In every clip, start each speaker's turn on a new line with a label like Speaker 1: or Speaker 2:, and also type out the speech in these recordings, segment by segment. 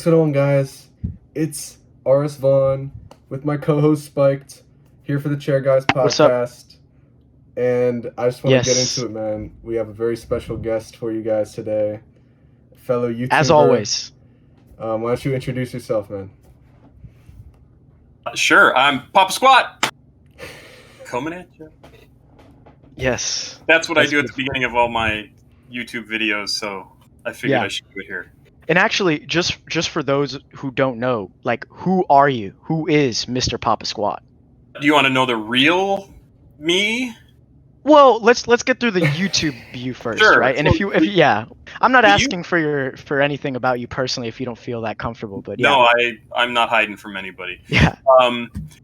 Speaker 1: What's going on, guys? It's RS Vaughn with my co-host Spiked here for the Chair Guys
Speaker 2: What's up?
Speaker 1: podcast. And I just want to get into
Speaker 2: Yes,
Speaker 1: it, man. We have a very special guest for you guys today, a fellow
Speaker 2: as
Speaker 1: YouTuber.
Speaker 2: always.
Speaker 1: Why don't you introduce yourself, man?
Speaker 3: Sure, I'm Papa Squat. Coming at you.
Speaker 2: Yes.
Speaker 3: That's what I
Speaker 2: That's
Speaker 3: do at the
Speaker 2: beautiful.
Speaker 3: beginning of all my YouTube videos, so I figured
Speaker 2: Yeah.
Speaker 3: I should do it here.
Speaker 2: And actually, just for those who don't know, like, who are you? Who is Mr. Papa Squat?
Speaker 3: Do you want to know the real me?
Speaker 2: Well, let's get through the YouTube you first,
Speaker 3: Sure.
Speaker 2: right? And
Speaker 3: So
Speaker 2: yeah, I'm not
Speaker 3: the
Speaker 2: asking for anything about you personally if you don't feel that comfortable, but yeah.
Speaker 3: No, I'm not hiding from anybody.
Speaker 2: Yeah.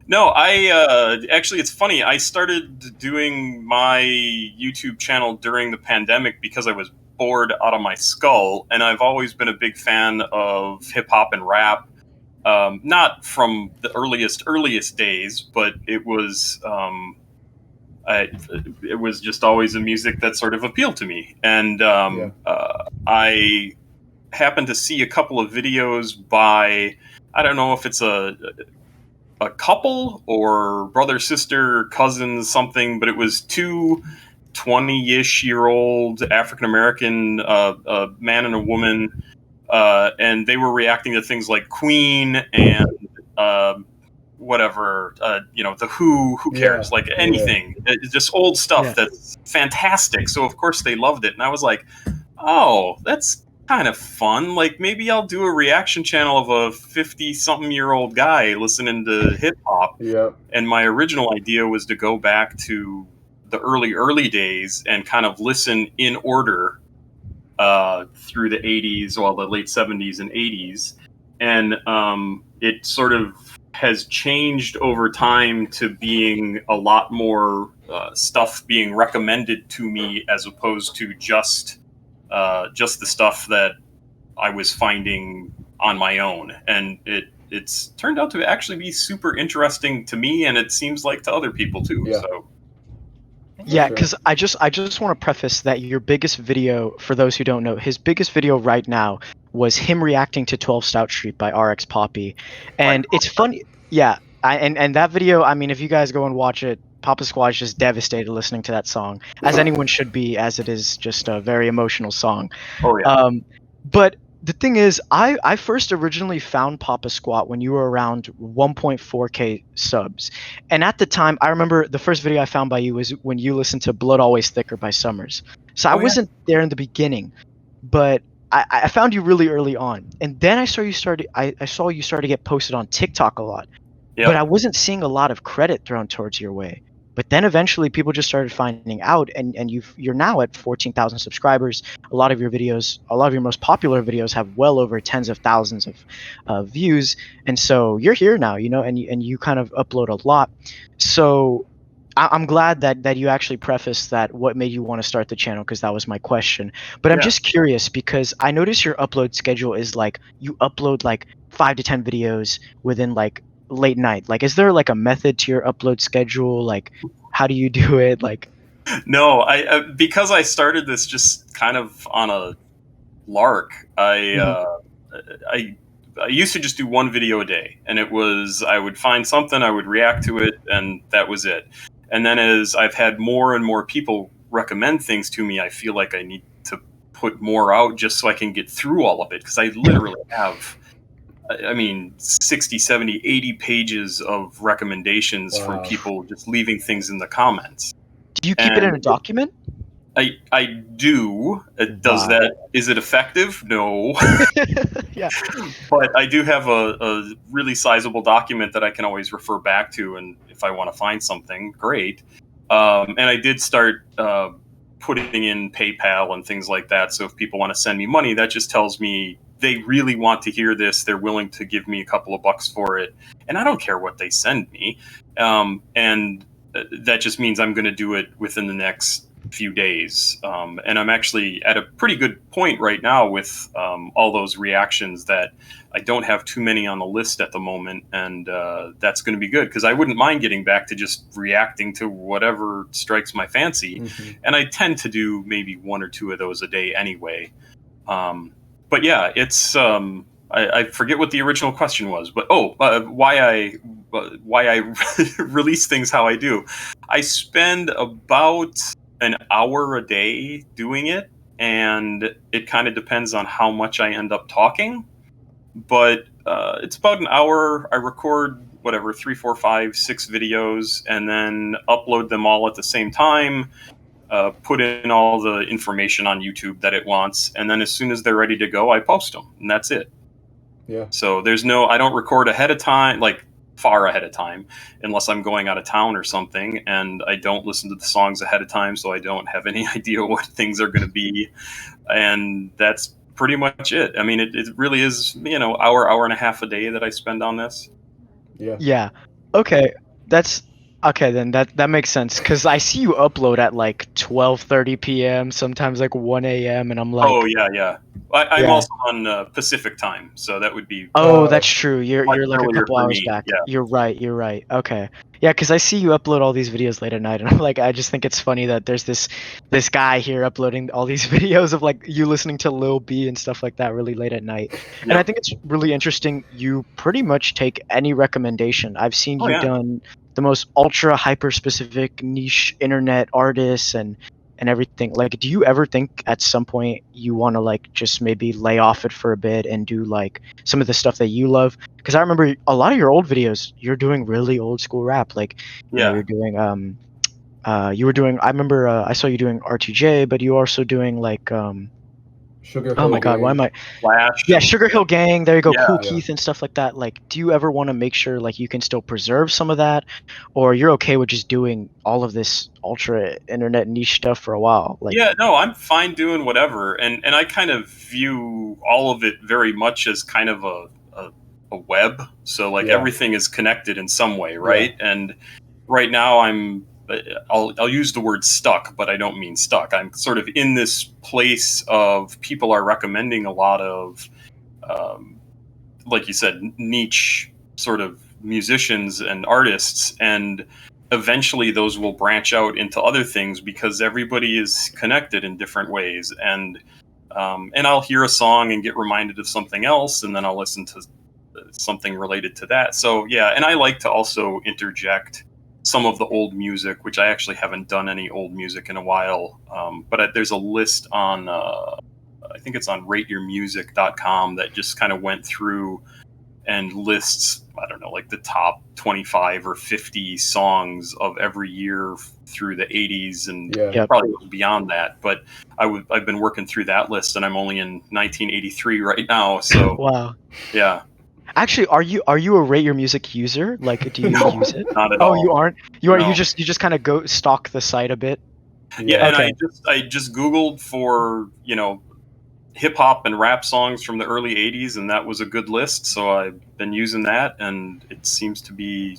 Speaker 3: No, I actually, it's funny. I started doing my YouTube channel during the pandemic because I was bored out of my skull, and I've always been a big fan of hip hop and rap. Not from the earliest days, but it was it was just always a music that sort of appealed to me, and I happened to see a couple of videos by, I don't know if it's a couple or brother, sister, cousins, something, but it was two 20-ish year old African American, a man and a woman, and they were reacting to things like Queen and whatever, the Who cares, like anything. It's just old stuff that's fantastic. So of course they loved it, and I was like, oh, that's kind of fun. Like, maybe I'll do a reaction channel of a 50-something-year-old guy listening to hip hop.
Speaker 1: Yep.
Speaker 3: And my original idea was to go back to the early days and kind of listen in order through the 80s, well, the late 70s and 80s. And it sort of has changed over time to being a lot more stuff being recommended to me as opposed to just the stuff that I was finding on my own. And it's turned out to actually be super interesting to me, and it seems like to other people too.
Speaker 1: Yeah.
Speaker 3: So
Speaker 2: Yeah,
Speaker 1: Sure.
Speaker 2: because I just want to preface that your biggest video, for those who don't know, his biggest video right now was him reacting to 12 Stout Street by RX Poppy. And it's funny, yeah. And that video, I mean, if you guys go and watch it, Papa Squad is just devastated listening to that song, as anyone should be, as it is just a very emotional song.
Speaker 3: oh yeah.
Speaker 2: But the thing is, I first originally found Papa Squat when you were around 1.4K subs. And at the time, I remember the first video I found by you was when you listened to Blood Always Thicker by Summers. So I
Speaker 3: Oh, yeah.
Speaker 2: wasn't there in the beginning, but I found you really early on. And then I saw you start to get posted on TikTok a lot.
Speaker 3: Yep.
Speaker 2: But I wasn't seeing a lot of credit thrown towards your way. But then eventually people just started finding out, and you're now at 14,000 subscribers. A lot of your most popular videos have well over tens of thousands of views, and so you're here now, and you kind of upload a lot. So I'm glad that you actually prefaced that, what made you want to start the channel, because that was my question. But I'm
Speaker 3: Yeah.
Speaker 2: just curious, because I notice your upload schedule is like you upload like 5 to 10 videos within like late night. Like, is there like a method to your upload schedule? Like, how do you do it? Like,
Speaker 3: No, I because I started this just kind of on a lark. I used to just do one video a day, and it was, I would find something, I would react to it, and that was it. And then as I've had more and more people recommend things to me, I feel like I need to put more out just so I can get through all of it, because I literally have, I mean, 60, 70, 80 pages of recommendations from
Speaker 1: Wow.
Speaker 3: people just leaving things in the comments.
Speaker 2: do you keep it in a
Speaker 3: And
Speaker 2: document?
Speaker 3: I do. Does
Speaker 2: Wow.
Speaker 3: that, is it effective? No.
Speaker 2: Yeah.
Speaker 3: But I do have a really sizable document that I can always refer back to, and if I want to find something, great. And I did start putting in PayPal and things like that, so if people want to send me money, that just tells me they really want to hear this, they're willing to give me a couple of bucks for it, and I don't care what they send me. And that just means I'm going to do it within the next few days. And I'm actually at a pretty good point right now with all those reactions, that I don't have too many on the list at the moment, and that's going to be good, because I wouldn't mind getting back to just reacting to whatever strikes my fancy.
Speaker 1: Mm-hmm.
Speaker 3: And I tend to do maybe one or two of those a day anyway. But yeah, it's I forget what the original question was, but why I release things how I do. I spend about an hour a day doing it, and it kind of depends on how much I end up talking. But it's about an hour. I record whatever 3, 4, 5, 6 videos, and then upload them all at the same time. Put in all the information on YouTube that it wants, and then as soon as they're ready to go, I post them, and that's it.
Speaker 1: Yeah.
Speaker 3: So I don't record ahead of time, like far ahead of time, unless I'm going out of town or something, and I don't listen to the songs ahead of time, so I don't have any idea what things are going to be, and that's pretty much it. I mean, it really is, hour and a half a day that I spend on this.
Speaker 1: Yeah.
Speaker 2: Yeah. Okay. That's okay then. That makes sense because I see you upload at like 12:30 p.m. sometimes like 1 a.m. and I'm like,
Speaker 3: Oh yeah. I'm
Speaker 2: Yeah.
Speaker 3: also on Pacific time, so that would be
Speaker 2: oh, that's true. You're
Speaker 3: much
Speaker 2: like a
Speaker 3: earlier
Speaker 2: couple
Speaker 3: for
Speaker 2: hours
Speaker 3: me.
Speaker 2: back.
Speaker 3: Yeah.
Speaker 2: You're right. You're right. Okay. Yeah, because I see you upload all these videos late at night, and I'm like, I just think it's funny that there's this guy here uploading all these videos of like you listening to Lil B and stuff like that really late at night. And I
Speaker 3: Yep.
Speaker 2: think it's really interesting. You pretty much take any recommendation. I've seen
Speaker 3: Oh,
Speaker 2: you
Speaker 3: yeah.
Speaker 2: done the most ultra hyper specific niche internet artists and everything. Like, do you ever think at some point you want to like just maybe lay off it for a bit and do like some of the stuff that you love? Because I remember a lot of your old videos, you're doing really old school rap. Like,
Speaker 3: Yeah.
Speaker 2: you're doing you were doing. I remember I saw you doing R2J, but you also doing like
Speaker 1: Sugar
Speaker 2: oh
Speaker 1: Hill
Speaker 2: my God, why
Speaker 1: Gang.
Speaker 2: am I?
Speaker 3: Flash.
Speaker 2: Yeah, Sugar Hill Gang. There you go,
Speaker 3: Yeah.
Speaker 2: Cool
Speaker 1: Yeah.
Speaker 2: Keith and stuff like that. Like, do you ever want to make sure like you can still preserve some of that, or you're okay with just doing all of this ultra internet niche stuff for a while? Like,
Speaker 3: Yeah, no, I'm fine doing whatever, and I kind of view all of it very much as kind of a web. So like
Speaker 1: Yeah.
Speaker 3: everything is connected in some way, right? And right now I'll use the word stuck, but I don't mean stuck. I'm sort of in this place of people are recommending a lot of, like you said, niche sort of musicians and artists, and eventually those will branch out into other things because everybody is connected in different ways. And I'll hear a song and get reminded of something else, and then I'll listen to something related to that. So yeah, and I like to also interject some of the old music, which I actually haven't done any old music in a while. But there's a list on, I think it's on rateyourmusic.com that just kind of went through and lists, I don't know, like the top 25 or 50 songs of every year through the 80s and
Speaker 1: Yeah.
Speaker 3: probably beyond that. But I've been working through that list, and I'm only in 1983 right now. So
Speaker 2: wow.
Speaker 3: yeah,
Speaker 2: Actually, are you a Rate Your Music user? Like, do you
Speaker 3: No,
Speaker 2: use it?
Speaker 3: not at
Speaker 2: Oh,
Speaker 3: all.
Speaker 2: you aren't. You are.
Speaker 3: No.
Speaker 2: You just kind of go stalk the site a bit.
Speaker 3: Yeah, and
Speaker 2: Okay.
Speaker 3: I just Googled for, hip hop and rap songs from the early 80s, and that was a good list. So I've been using that, and it seems to be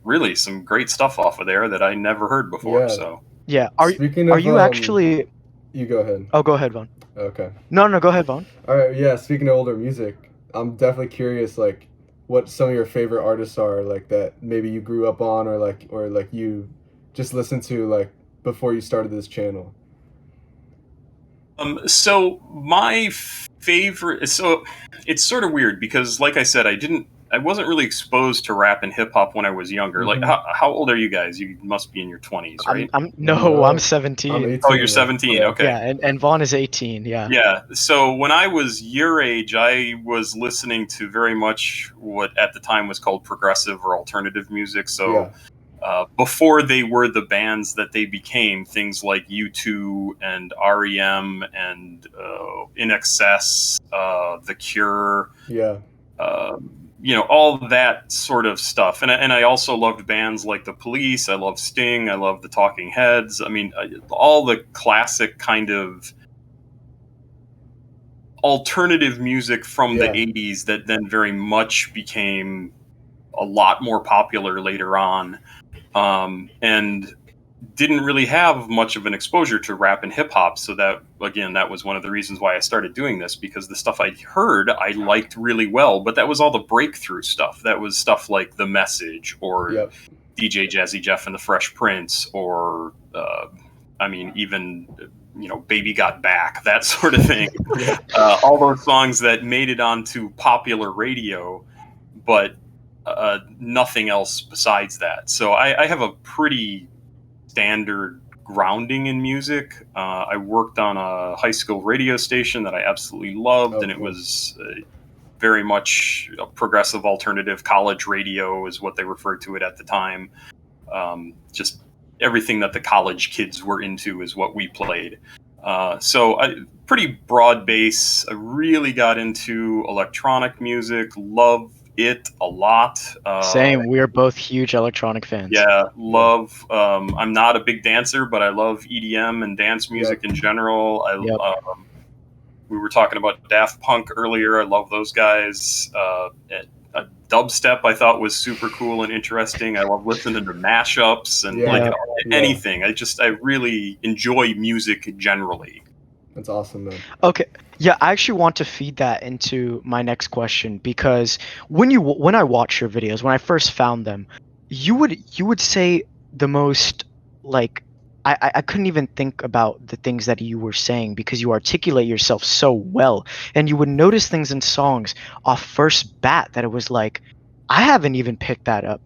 Speaker 3: really some great stuff off of there that I never heard before.
Speaker 1: Yeah.
Speaker 3: So
Speaker 2: Yeah.
Speaker 1: Speaking
Speaker 2: Are
Speaker 1: of,
Speaker 2: you actually?
Speaker 1: You go ahead.
Speaker 2: Oh, go ahead, Vaughn.
Speaker 1: Okay.
Speaker 2: No, go ahead, Vaughn.
Speaker 1: All right. Yeah. Speaking of older music, I'm definitely curious, like, what some of your favorite artists are, like that maybe you grew up on, or like you just listened to like before you started this channel.
Speaker 3: So my favorite, so it's sort of weird because, like I said, I wasn't really exposed to rap and hip hop when I was younger. Like,
Speaker 1: Mhm.
Speaker 3: how old are you guys? You must be in your 20s, right?
Speaker 1: No,
Speaker 2: I'm 17.
Speaker 1: I'm 18.
Speaker 3: Oh, you're 17.
Speaker 1: Yeah.
Speaker 3: Okay.
Speaker 2: Yeah, and Vaughn is 18. Yeah.
Speaker 3: Yeah. So when I was your age, I was listening to very much what at the time was called progressive or alternative music. So
Speaker 1: Yeah.
Speaker 3: before they were the bands that they became, things like U2 and REM and In Excess, The Cure,
Speaker 1: Yeah.
Speaker 3: all that sort of stuff. And I also loved bands like The Police. I love Sting. I love the Talking Heads. I mean, all the classic kind of alternative music from the
Speaker 1: Yeah.
Speaker 3: 80s that then very much became a lot more popular later on. And didn't really have much of an exposure to rap and hip hop. So that was one of the reasons why I started doing this, because the stuff I heard, I liked really well, but that was all the breakthrough stuff. That was stuff like The Message or
Speaker 1: Yep.
Speaker 3: DJ Jazzy Jeff and the Fresh Prince, or, even Baby Got Back, that sort of thing.
Speaker 1: Yeah.
Speaker 3: All those songs that made it onto popular radio, but nothing else besides that. So I have a pretty standard grounding in music. I worked on a high school radio station that I absolutely loved, and it
Speaker 1: cool.
Speaker 3: was very much a progressive alternative college radio is what they referred to it at the time. Just everything that the college kids were into is what we played. So pretty broad base. I really got into electronic music, love it a lot.
Speaker 2: Same. We're both huge electronic fans.
Speaker 3: Yeah, love. I'm not a big dancer, but I love EDM and dance music in general. We were talking about Daft Punk earlier. I love those guys. Dubstep I thought was super cool and interesting. I love listening to mashups and anything. I really enjoy music generally.
Speaker 1: That's awesome, man.
Speaker 2: Okay. Yeah, I actually want to feed that into my next question, because when I watch your videos, when I first found them, you would say the most, like, I couldn't even think about the things that you were saying, because you articulate yourself so well, and you would notice things in songs off first bat that it was like, I haven't even picked that up.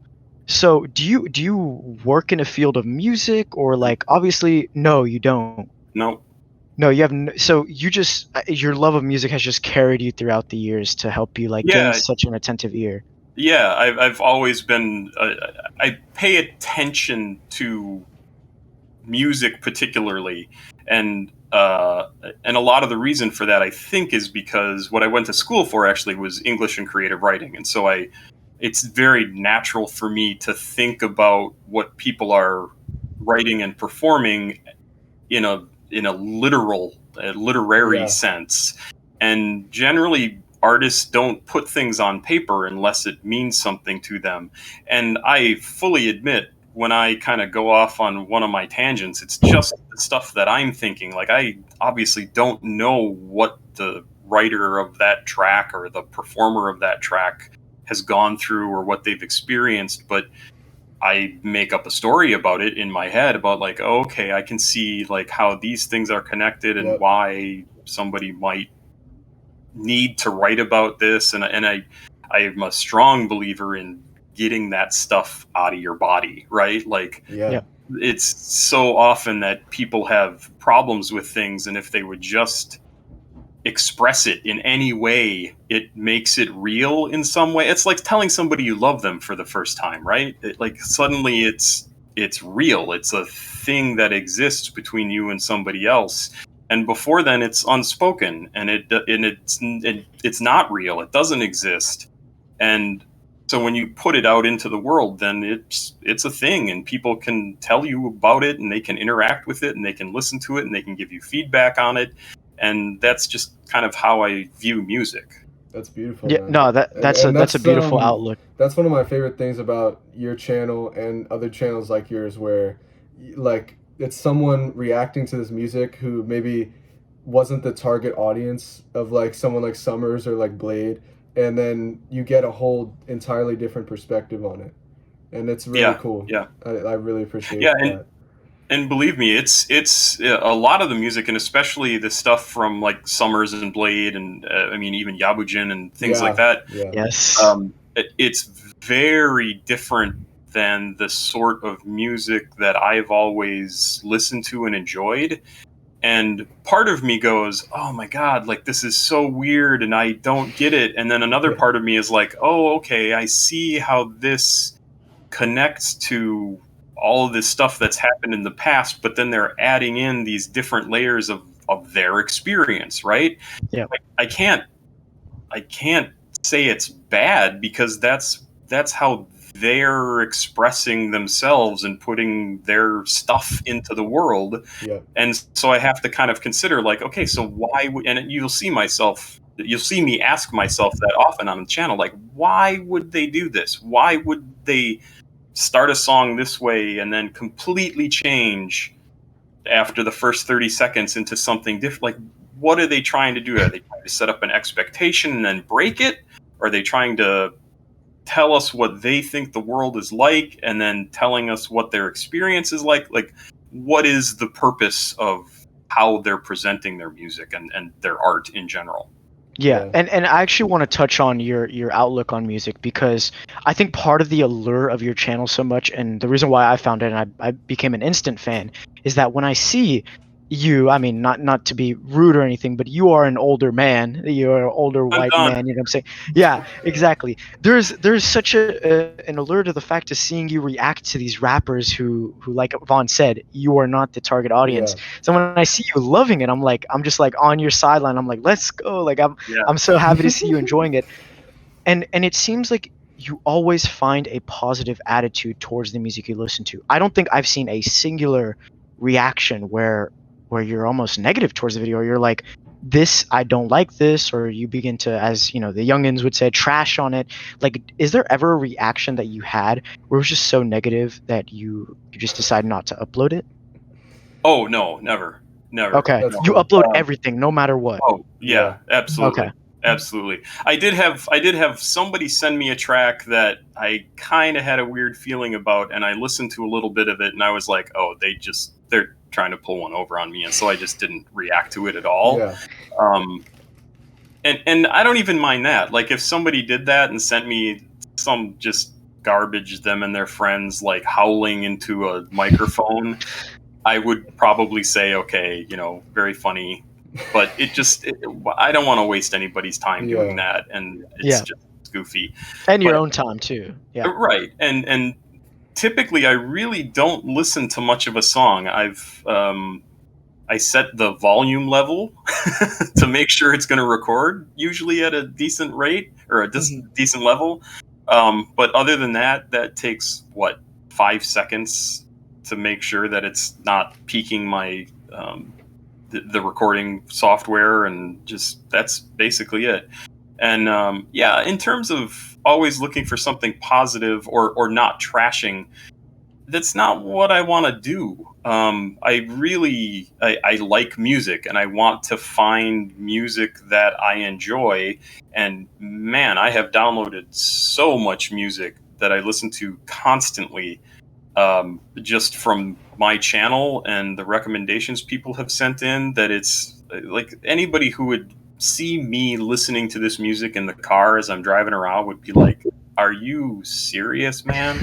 Speaker 2: So do you work in a field of music, or like, obviously no, you don't. No, you have so you just your love of music has just carried you throughout the years to help you gain such an attentive ear.
Speaker 3: Yeah, I've always been. I pay attention to music particularly, and a lot of the reason for that, I think, is because what I went to school for actually was English and creative writing, and so it's very natural for me to think about what people are writing and performing in a literary sense. And generally artists don't put things on paper unless it means something to them. And I fully admit, when I kind of go off on one of my tangents, it's just the stuff that I'm thinking. Like, I obviously don't know what the writer of that track or the performer of that track has gone through or what they've experienced, but I make up a story about it in my head about, like, oh, okay, I can see like how these things are connected and why somebody might need to write about this. And I am a strong believer in getting that stuff out of your body, right? Like, it's so often that people have problems with things, and if they would just express it in any way, it makes it real in some way. It's like telling somebody you love them for the first time, right? Like, suddenly it's real. It's a thing that exists between you and somebody else. And before then, it's unspoken, and it's not real. It doesn't exist. And so when you put it out into the world, then it's a thing, and people can tell you about it, and they can interact with it, and they can listen to it, and they can give you feedback on it. And that's just kind of how I view music.
Speaker 1: That's beautiful.
Speaker 2: Yeah, man. No, that's a beautiful outlook.
Speaker 1: That's one of my favorite things about your channel and other channels like yours, where like it's someone reacting to this music who maybe wasn't the target audience of like someone like Summers or like Blade, and then you get a whole entirely different perspective on it, and it's really cool. Yeah, I really appreciate that.
Speaker 3: And believe me, it's a lot of the music, and especially the stuff from like Summers and Blade, and I mean even Yabujin and things like that.
Speaker 1: Yeah.
Speaker 2: Yes,
Speaker 3: it's very different than the sort of music that I've always listened to and enjoyed. And part of me goes, "Oh my God, like this is so weird, and I don't get it." And then another part of me is like, "Oh, okay, I see how this connects to all of this stuff that's happened in the past," but then they're adding in these different layers of their experience, right?
Speaker 2: Yeah.
Speaker 3: Like, I can't say it's bad, because that's how they're expressing themselves and putting their stuff into the world.
Speaker 1: Yeah.
Speaker 3: And so I have to kind of consider, like, okay, so why would, and you'll see me ask myself that often on the channel, like, why would they do this? Why would they start a song this way and then completely change after the first 30 seconds into something different? Like, what are they trying to do? Are they trying to set up an expectation and then break it? Are they trying to tell us what they think the world is like and then telling us what their experience is like? Like, what is the purpose of how they're presenting their music and their art in general.
Speaker 2: Yeah,
Speaker 1: Yeah.
Speaker 2: and I actually want to touch on your outlook on music, because I think part of the allure of your channel so much, and the reason why I found it and I became an instant fan, is that when I see you, I mean, not to be rude or anything, but you are an older man, you're an older
Speaker 3: I'm
Speaker 2: white
Speaker 3: done.
Speaker 2: man, you know what I'm saying? Yeah, exactly. There's such an allure to the fact of seeing you react to these rappers who, like Vaughn said, you are not the target audience.
Speaker 1: Yeah.
Speaker 2: So when I see you loving it, I'm just like on your sideline. I'm like, let's go. Like
Speaker 3: Yeah.
Speaker 2: I'm so happy to see you enjoying it. And it seems like you always find a positive attitude towards the music you listen to. I don't think I've seen a singular reaction where you're almost negative towards the video, or you're like, this, I don't like this, or you begin to, as you know, the youngins would say, trash on it. Like, is there ever a reaction that you had where it was just so negative that you just decided not to upload it?
Speaker 3: Oh no, never.
Speaker 2: Okay.
Speaker 1: That's
Speaker 3: No.
Speaker 2: You
Speaker 1: cool.
Speaker 2: upload everything no matter what.
Speaker 3: Oh yeah, absolutely.
Speaker 2: Okay.
Speaker 3: Absolutely. I did have somebody send me a track that I kind of had a weird feeling about, and I listened to a little bit of it, and I was like, oh, they're trying to pull one over on me, and so I just didn't react to it at all.
Speaker 1: Yeah.
Speaker 3: And I don't even mind that. Like, if somebody did that and sent me some just garbage, them and their friends like howling into a microphone, I would probably say, okay, very funny. But I don't want to waste anybody's time doing that, and it's just goofy.
Speaker 2: And your
Speaker 3: But-
Speaker 2: own time too. Yeah.
Speaker 3: Right. And typically I really don't listen to much of a song. I set the volume level to make sure it's going to record, usually at a decent rate or a decent level. But other than that, that takes 5 seconds to make sure that it's not peaking my the recording software, and just that's basically it. And in terms of always looking for something positive or not trashing, that's not what I want to do. I like music, and I want to find music that I enjoy. And man, I have downloaded so much music that I listen to constantly, just from my channel and the recommendations people have sent in, that it's like anybody who would see me listening to this music in the car as I'm driving around would be like, are you serious, man?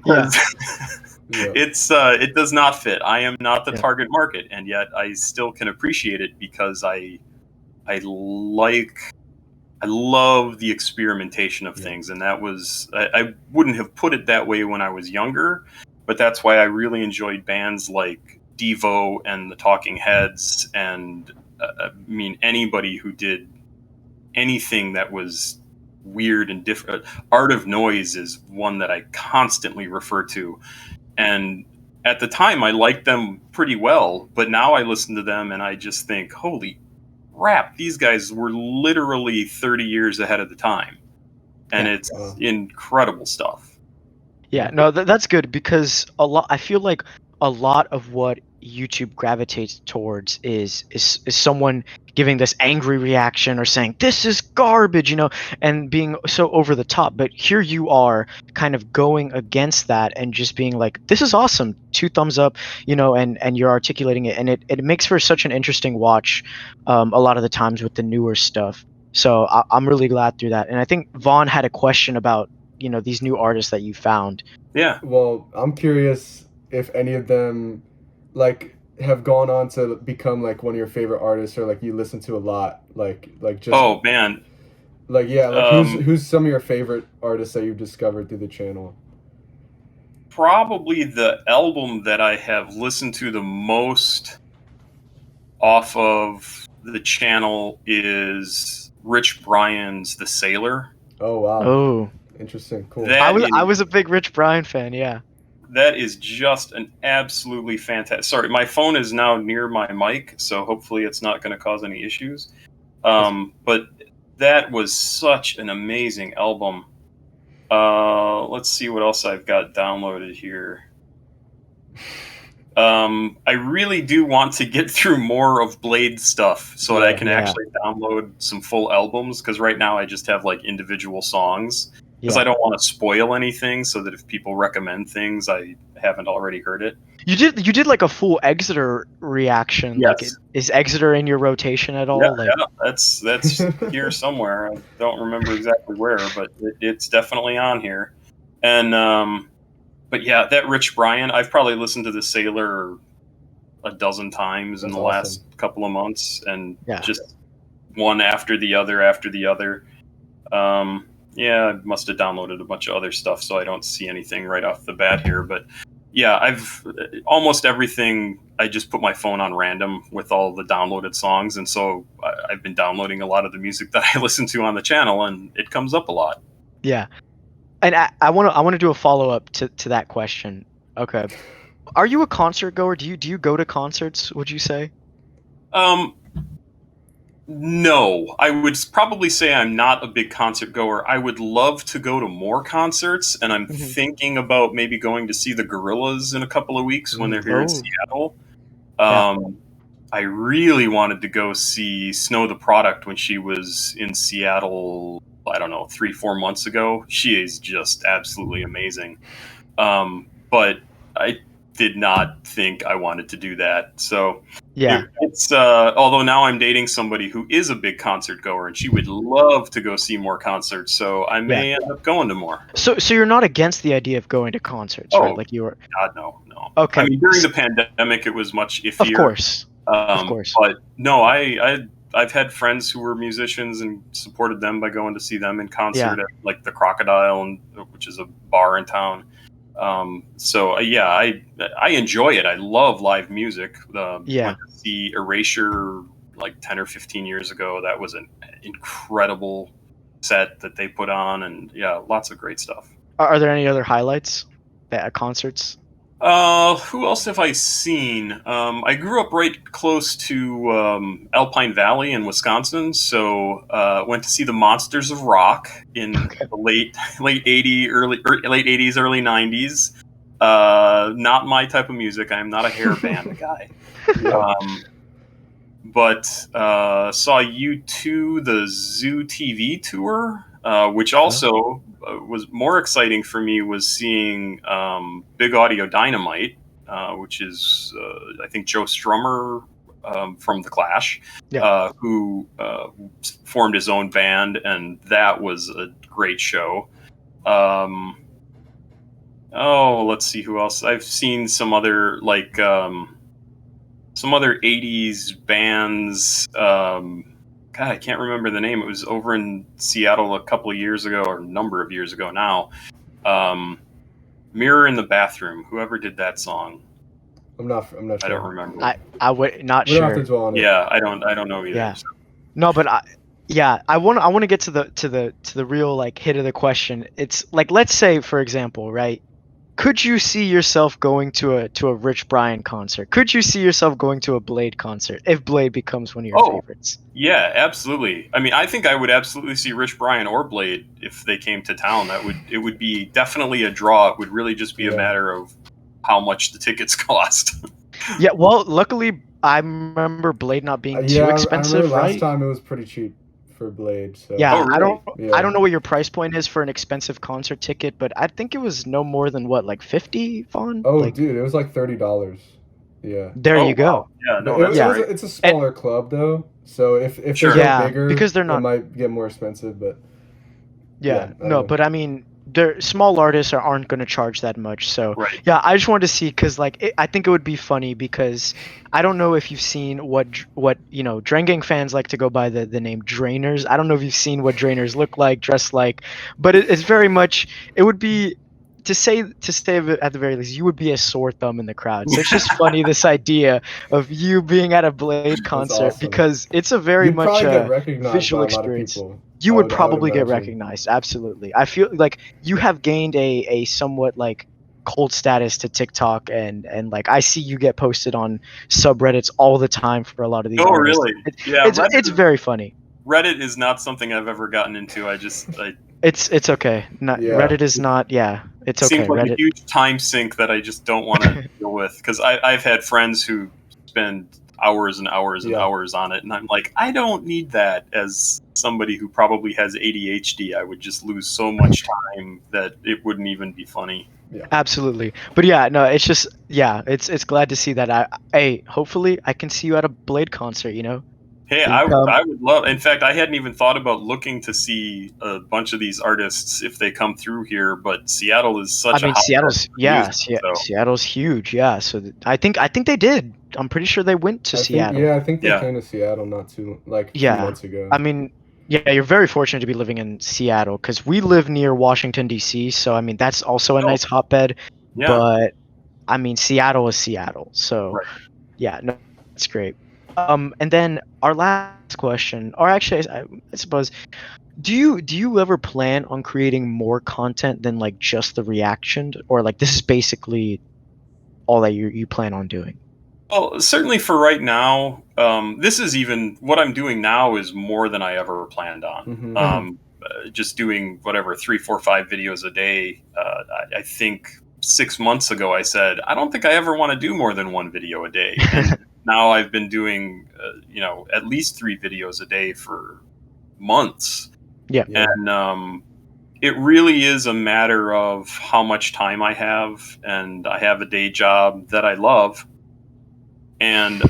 Speaker 2: Yeah.
Speaker 3: It does not fit. I am not the target market, and yet I still can appreciate it because I love the experimentation of things, and that was I wouldn't have put it that way when I was younger, but that's why I really enjoyed bands like Devo and the Talking Heads, and I mean anybody who did anything that was weird and different. Art of Noise is one that I constantly refer to, and at the time I liked them pretty well, but now I listen to them and I just think, holy crap, these guys were literally 30 years ahead of the time, and it's incredible stuff.
Speaker 2: Yeah, no, that's good, because I feel like a lot of what YouTube gravitates towards is someone giving this angry reaction or saying this is garbage, and being so over the top. But here you are kind of going against that and just being like, this is awesome, 2 thumbs up, and you're articulating it, and it makes for such an interesting watch a lot of the times with the newer stuff. So I'm really glad through that. And I think Vaughn had a question about these new artists that you found.
Speaker 3: Yeah.
Speaker 1: Well, I'm curious if any of them have gone on to become like one of your favorite artists, or like you listen to a lot, like just.
Speaker 3: Oh man.
Speaker 1: Who's some of your favorite artists that you've discovered through the channel?
Speaker 3: Probably the album that I have listened to the most off of the channel is Rich Brian's The Sailor.
Speaker 1: Oh wow.
Speaker 2: Oh.
Speaker 1: Interesting. Cool.
Speaker 2: I was a big Rich Brian fan, yeah.
Speaker 3: That is just an absolutely fantastic. Sorry, my phone is now near my mic, so hopefully it's not going to cause any issues. But that was such an amazing album. Let's see what else I've got downloaded here. I really do want to get through more of Blade stuff so that I can actually download some full albums, because right now I just have like individual songs. Because I don't want to spoil anything, so that if people recommend things, I haven't already heard it.
Speaker 2: You did like a full Exeter reaction. Like,
Speaker 3: Yes.
Speaker 2: is Exeter in your rotation at all?
Speaker 3: Yeah,
Speaker 2: Like,
Speaker 3: yeah, that's here somewhere. I don't remember exactly where, but it's definitely on here. And but yeah, that Rich Brian, I've probably listened to the Sailor a dozen times in
Speaker 1: That's
Speaker 3: the
Speaker 1: awesome.
Speaker 3: last couple of months, and
Speaker 2: Yeah.
Speaker 3: just one after the other after the other. Yeah, I must have downloaded a bunch of other stuff, so I don't see anything right off the bat here. But yeah, I've almost everything. I just put my phone on random with all the downloaded songs, and so I've been downloading a lot of the music that I listen to on the channel, and it comes up a lot.
Speaker 2: yeah. And I want to do a follow up to that question. Okay. Are you a concert goer? Do you go to concerts? Would you say?
Speaker 3: No, I would probably say I'm not a big concert goer. I would love to go to more concerts, and I'm thinking about maybe going to see the Gorillaz in a couple of weeks when they're here in Seattle. I really wanted to go see Snow the Product when she was in Seattle, I don't know, 3-4 months ago. She is just absolutely amazing. But I did not think I wanted to do that. So
Speaker 2: Yeah.
Speaker 3: it's although now I'm dating somebody who is a big concert goer, and she would love to go see more concerts. So I may end up going to more.
Speaker 2: So you're not against the idea of going to concerts, right? Like you were.
Speaker 3: God, no.
Speaker 2: Okay.
Speaker 3: I mean, during the pandemic, it was much iffier.
Speaker 2: Of course. Of course.
Speaker 3: But no, I've had friends who were musicians and supported them by going to see them in concert at like the Crocodile, which is a bar in town. So yeah, I enjoy it. I love live music. Went to see Erasure like 10 or 15 years ago. That was an incredible set that they put on, and yeah, lots of great stuff.
Speaker 2: Are there any other highlights at concerts?
Speaker 3: Who else have I seen? I grew up right close to Alpine Valley in Wisconsin, so went to see the Monsters of Rock in the late 80s, early 90s. Not my type of music. I am not a hair band guy. But saw U2 the Zoo TV tour, which also was more exciting for me was seeing Big Audio Dynamite, which is I think Joe Strummer from The Clash, who formed his own band, and that was a great show. Let's see who else. I've seen some other some other 80s bands. God, I can't remember the name. It was over in Seattle a couple of years ago, or a number of years ago now. Mirror in the Bathroom. Whoever did that song.
Speaker 1: I'm not sure.
Speaker 3: I don't remember.
Speaker 2: I would not
Speaker 1: we
Speaker 2: sure.
Speaker 1: Don't have to dwell on it.
Speaker 3: Yeah, I don't know either.
Speaker 2: Yeah. So. No, but I want to get to the real like hit of the question. It's like, let's say for example, right? Could you see yourself going to a Rich Brian concert? Could you see yourself going to a Blade concert if Blade becomes one of your favorites?
Speaker 3: Yeah, absolutely. I mean, I think I would absolutely see Rich Brian or Blade if they came to town. It would be definitely a draw. It would really just be a matter of how much the tickets cost.
Speaker 2: Yeah, well, luckily I remember Blade not being too expensive.
Speaker 1: I remember
Speaker 2: right?
Speaker 1: Last time it was pretty cheap for Blade. So.
Speaker 2: Yeah,
Speaker 3: really?
Speaker 2: I don't know what your price point is for an expensive concert ticket, but I think it was no more than what, like 50, Vaughn?
Speaker 1: Oh, dude, it was like $30. Yeah.
Speaker 2: There you go.
Speaker 3: Wow. Yeah, no,
Speaker 1: it's a smaller club though, so if they go bigger,
Speaker 2: because they're not,
Speaker 1: it might get more expensive, but
Speaker 2: but I mean, they're small artists aren't going to charge that much, so yeah, I just wanted to see because I think it would be funny because I don't know if you've seen what Drengang fans like to go by the name Drainers. I don't know if you've seen what Drainers look like, dress like, but it's very much, it would be to say at the very least, you would be a sore thumb in the crowd. So it's just funny, this idea of you being at a Blade concert, because it's a very much visual experience. You would probably get recognized. Absolutely. I feel like you have gained a somewhat like cult status to TikTok, and like I see you get posted on subreddits all the time for a lot of these artists.
Speaker 3: Really? Yeah,
Speaker 2: it's very funny.
Speaker 3: Reddit is not something I've ever gotten into.
Speaker 2: It's okay. Reddit is not. Yeah, it's okay.
Speaker 3: Seems like
Speaker 2: Reddit.
Speaker 3: a huge time sink that I just don't want to deal with, because I've had friends who spend hours and hours and hours on it, and I'm like, I don't need that. As somebody who probably has ADHD, I would just lose so much time that it wouldn't even be funny.
Speaker 2: Absolutely. But yeah, no, it's just it's glad to see that. Hey, hopefully I can see you at a Blade concert.
Speaker 3: Hey,
Speaker 2: Think,
Speaker 3: I would love. In fact, I hadn't even thought about looking to see a bunch of these artists if they come through here. But Seattle is
Speaker 2: I
Speaker 3: such a
Speaker 2: mean,
Speaker 3: hotbed for music, so
Speaker 2: Seattle's huge. Yeah, so I think they did. I'm pretty sure they went to Seattle.
Speaker 1: I think they
Speaker 3: yeah.
Speaker 1: came to Seattle not too like a few
Speaker 2: Yeah.
Speaker 1: months ago.
Speaker 2: I mean, yeah, you're very fortunate to be living in Seattle because we live near Washington D.C. So I mean, that's also a
Speaker 3: Oh,
Speaker 2: nice hotbed.
Speaker 3: yeah,
Speaker 2: But I mean, Seattle is Seattle. So
Speaker 3: right.
Speaker 2: yeah, no, that's great. And then our last question, or actually, I suppose, do you ever plan on creating more content than like just the reaction, or like this is basically all that you plan on doing?
Speaker 3: Well, certainly for right now, this is even what I'm doing now is more than I ever planned on.
Speaker 1: Mm-hmm.
Speaker 3: Just doing whatever 3, 4, 5 videos a day. I think 6 months ago I said I don't think I ever want to do more than one video a day, and now I've been doing at least 3 videos a day for months.
Speaker 2: Yeah.
Speaker 3: And it really is a matter of how much time I have, and I have a day job that I love. And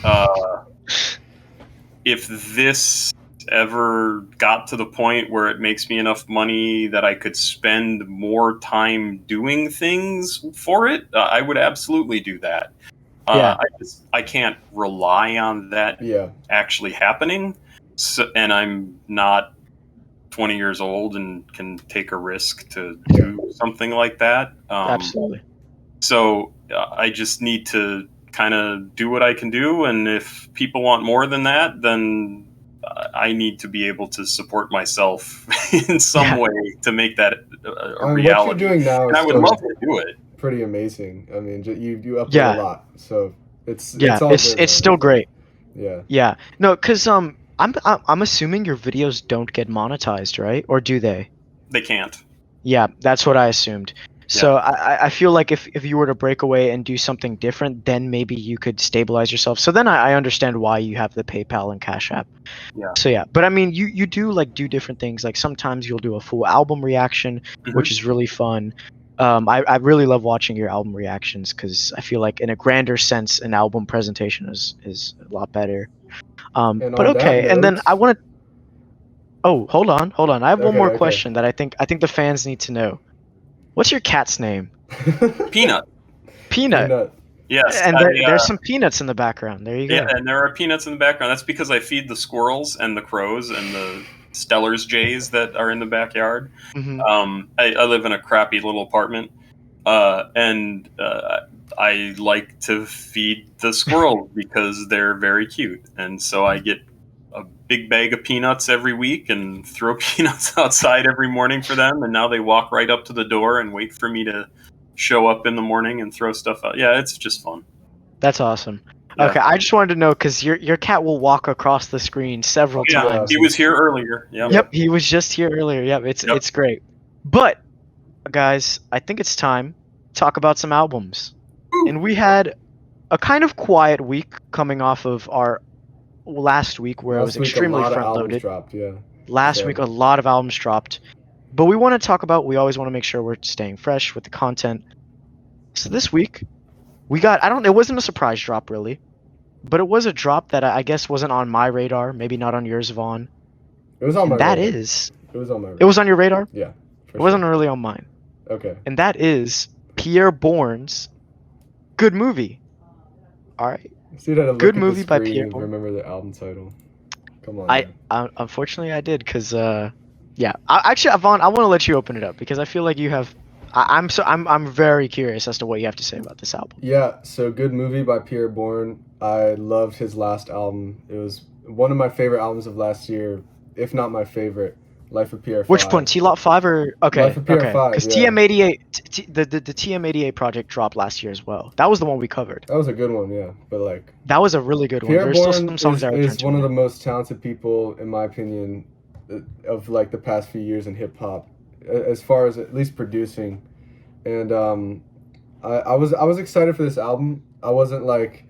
Speaker 3: if this ever got to the point where it makes me enough money that I could spend more time doing things for it, I would absolutely do that.
Speaker 2: Yeah.
Speaker 3: I can't rely on that actually happening. So, and I'm not 20 years old and can take a risk to do something like that.
Speaker 2: Absolutely.
Speaker 3: So I just need to kind of do what I can do, and if people want more than that, then I need to be able to support myself in some way to make that a reality.
Speaker 1: What you're doing now,
Speaker 3: and I would love to do it.
Speaker 1: Pretty amazing. I mean, you upload a lot, so it's
Speaker 2: it's still great.
Speaker 1: Yeah.
Speaker 2: Yeah. No, because I'm assuming your videos don't get monetized, right? Or do they?
Speaker 3: They can't.
Speaker 2: Yeah, that's what I assumed. So I feel like if you were to break away and do something different, then maybe you could stabilize yourself. So then I understand why you have the PayPal and Cash App.
Speaker 3: Yeah.
Speaker 2: So yeah, but I mean, you do like do different things. Like sometimes you'll do a full album reaction, which is really fun. I really love watching your album reactions because I feel like in a grander sense, an album presentation is a lot better. But okay, and then I want to. Oh, hold on. I have one more question that I think the fans need to know. What's your cat's name?
Speaker 3: Peanut.
Speaker 2: Peanut.
Speaker 3: Yes.
Speaker 2: And there's some peanuts in the background. There you go.
Speaker 3: Yeah, and there are peanuts in the background. That's because I feed the squirrels and the crows and the Stellar's jays that are in the backyard.
Speaker 2: Mm-hmm.
Speaker 3: I live in a crappy little apartment, and I like to feed the squirrels because they're very cute. And so I get a big bag of peanuts every week and throw peanuts outside every morning for them, and now they walk right up to the door and wait for me to show up in the morning and throw stuff out. Yeah, it's just fun.
Speaker 2: That's awesome. Yeah. Okay, I just wanted to know because your cat will walk across the screen several times.
Speaker 3: He was here earlier.
Speaker 2: Yep, he was just here earlier. Yep, it's great. But guys, I think it's time to talk about some albums. Ooh. And we had a kind of quiet week coming off of our last week where it was extremely front-loaded. Last week, a lot of albums dropped. But we want to talk about, we always want to make sure we're staying fresh with the content. So this week, we got, it wasn't a surprise drop really, but it was a drop that I guess wasn't on my radar, maybe not on yours, Vaughn.
Speaker 1: It was on my radar.
Speaker 2: It was on my radar.
Speaker 1: It
Speaker 2: was on your radar?
Speaker 1: Yeah.
Speaker 2: It wasn't really on mine.
Speaker 1: Okay.
Speaker 2: And that is Pi'erre Bourne's Good Movie. All right.
Speaker 1: Good Movie by Pi'erre Bourne. Remember the album title. Come on.
Speaker 2: I unfortunately I did because actually Vaughn, I want to let you open it up because I feel like you have. I'm very curious as to what you have to say about this album.
Speaker 1: Yeah. So Good Movie by Pi'erre Bourne. I loved his last album. It was one of my favorite albums of last year, if not my favorite. Life of Pi'erre 5.
Speaker 2: Which one? T-Lot 5 or okay?
Speaker 1: Life of Pi'erre 5.
Speaker 2: Because TM88, the TM88 project dropped last year as well. That was the one we covered.
Speaker 1: That was a good one, yeah. But like
Speaker 2: that was a really good one.
Speaker 1: There's still some songs that is one of the most talented people, in my opinion, of like the past few years in hip hop, as far as at least producing. And I was excited for this album. I wasn't like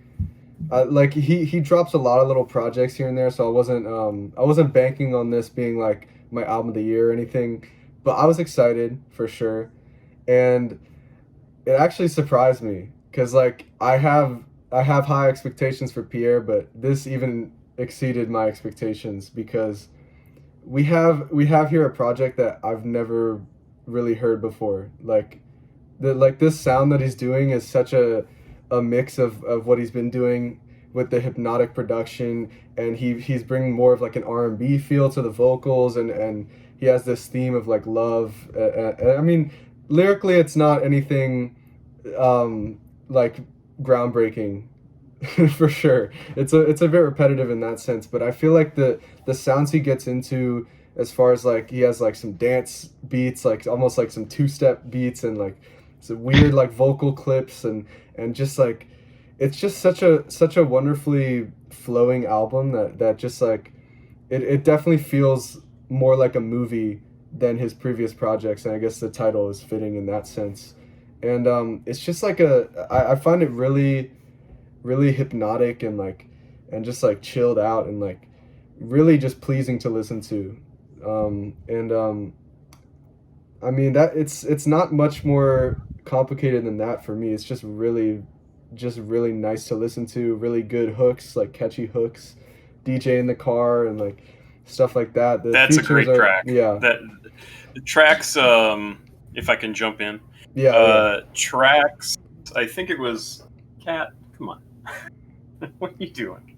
Speaker 1: he drops a lot of little projects here and there, so I wasn't banking on this being like my album of the year or anything, but I was excited for sure. And it actually surprised me because like I have high expectations for Pierre, but this even exceeded my expectations because we have here a project that I've never really heard before. Like this sound that he's doing is such a mix of what he's been doing with the hypnotic production, and he's bringing more of like an R&B feel to the vocals, and he has this theme of like love. I mean, lyrically, it's not anything like groundbreaking for sure. It's a bit repetitive in that sense, but I feel like the sounds he gets into, as far as like he has like some dance beats, like almost like some two-step beats, and like some weird like vocal clips, and just like it's just such a wonderfully flowing album that just like it definitely feels more like a movie than his previous projects, and I guess the title is fitting in that sense. And it's just like I find it really hypnotic, and like and just like chilled out, and like really just pleasing to listen to. And I mean that it's not much more complicated than that for me. It's just really nice to listen to, really good hooks, like catchy hooks, DJ in the car, and like stuff like that. The
Speaker 3: That's a
Speaker 1: features
Speaker 3: great
Speaker 1: are,
Speaker 3: track.
Speaker 1: yeah.
Speaker 3: That the tracks. If I can jump in,
Speaker 1: Yeah.
Speaker 3: tracks. I think it was Cat. Come on, what are you doing?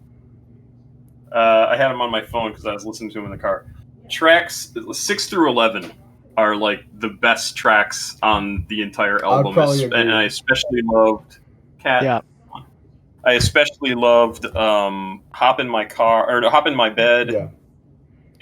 Speaker 3: I had them on my phone because I was listening to them in the car. Tracks 6 through 11 are like the best tracks on the entire album,
Speaker 1: probably agree.
Speaker 3: and I especially loved Cat.
Speaker 2: Yeah.
Speaker 3: I especially loved Hop in My Car, or Hop in My Bed,
Speaker 1: Yeah.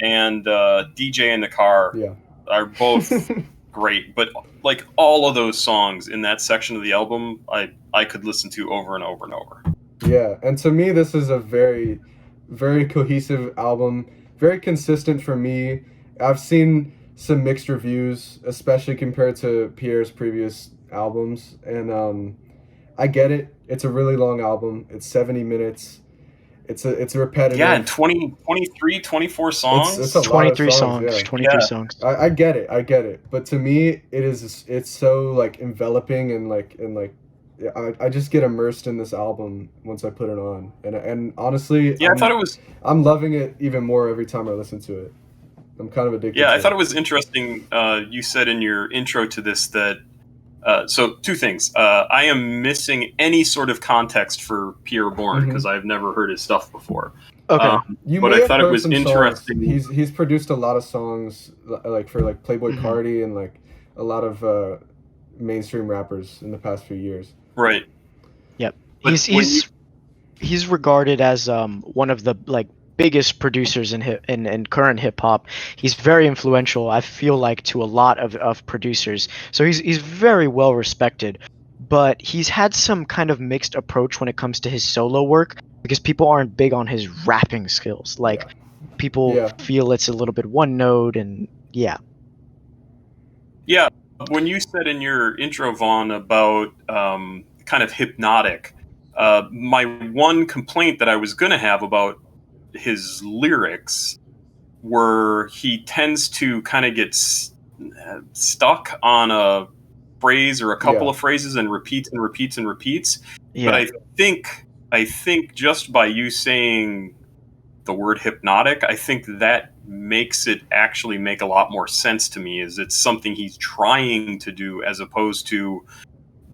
Speaker 3: and DJ in the Car
Speaker 1: Yeah.
Speaker 3: are both great. But like all of those songs in that section of the album, I could listen to over and over and over.
Speaker 1: Yeah, and to me, this is a very, very cohesive album, very consistent for me. I've seen some mixed reviews, especially compared to Pierre's previous albums, and I get it. It's a really long album. It's 70 minutes. It's repetitive.
Speaker 3: Yeah, and 20, 23, 24 songs.
Speaker 1: It's a lot of
Speaker 2: 23
Speaker 1: songs,
Speaker 2: songs.
Speaker 1: yeah.
Speaker 2: 23
Speaker 3: Yeah.
Speaker 2: songs.
Speaker 1: I get it. But to me, it's so like enveloping, and yeah, I just get immersed in this album once I put it on, and honestly,
Speaker 3: Yeah, I thought it was.
Speaker 1: I'm loving it even more every time I listen to it. I'm kind of addicted.
Speaker 3: Yeah,
Speaker 1: to
Speaker 3: I thought it was interesting. You said in your intro to this that. So two things. I am missing any sort of context for Pi'erre Bourne because I've never heard his stuff before.
Speaker 2: Okay.
Speaker 1: You
Speaker 3: but
Speaker 1: may
Speaker 3: I
Speaker 1: have
Speaker 3: thought it
Speaker 1: heard
Speaker 3: was
Speaker 1: some
Speaker 3: interesting.
Speaker 1: songs. He's produced a lot of songs like for like Playboy
Speaker 2: Mhm.
Speaker 1: Carti and like a lot of mainstream rappers in the past few years.
Speaker 3: Right.
Speaker 2: Yep.
Speaker 3: But
Speaker 2: He's regarded as one of the like biggest producers in current hip hop. He's very influential, I feel like, to a lot of producers. So he's very well respected. But he's had some kind of mixed approach when it comes to his solo work because people aren't big on his rapping skills. Like people
Speaker 1: Yeah.
Speaker 2: feel it's a little bit one note, and yeah.
Speaker 3: Yeah, when you said in your intro, Vaughn, about kind of hypnotic, my one complaint that I was going to have about his lyrics were he tends to kind of get stuck on a phrase or a couple
Speaker 1: Yeah.
Speaker 3: of phrases and repeats and repeats and repeats.
Speaker 2: Yeah.
Speaker 3: But I think just by you saying the word hypnotic, I think that makes it actually make a lot more sense to me. Is it's something he's trying to do as opposed to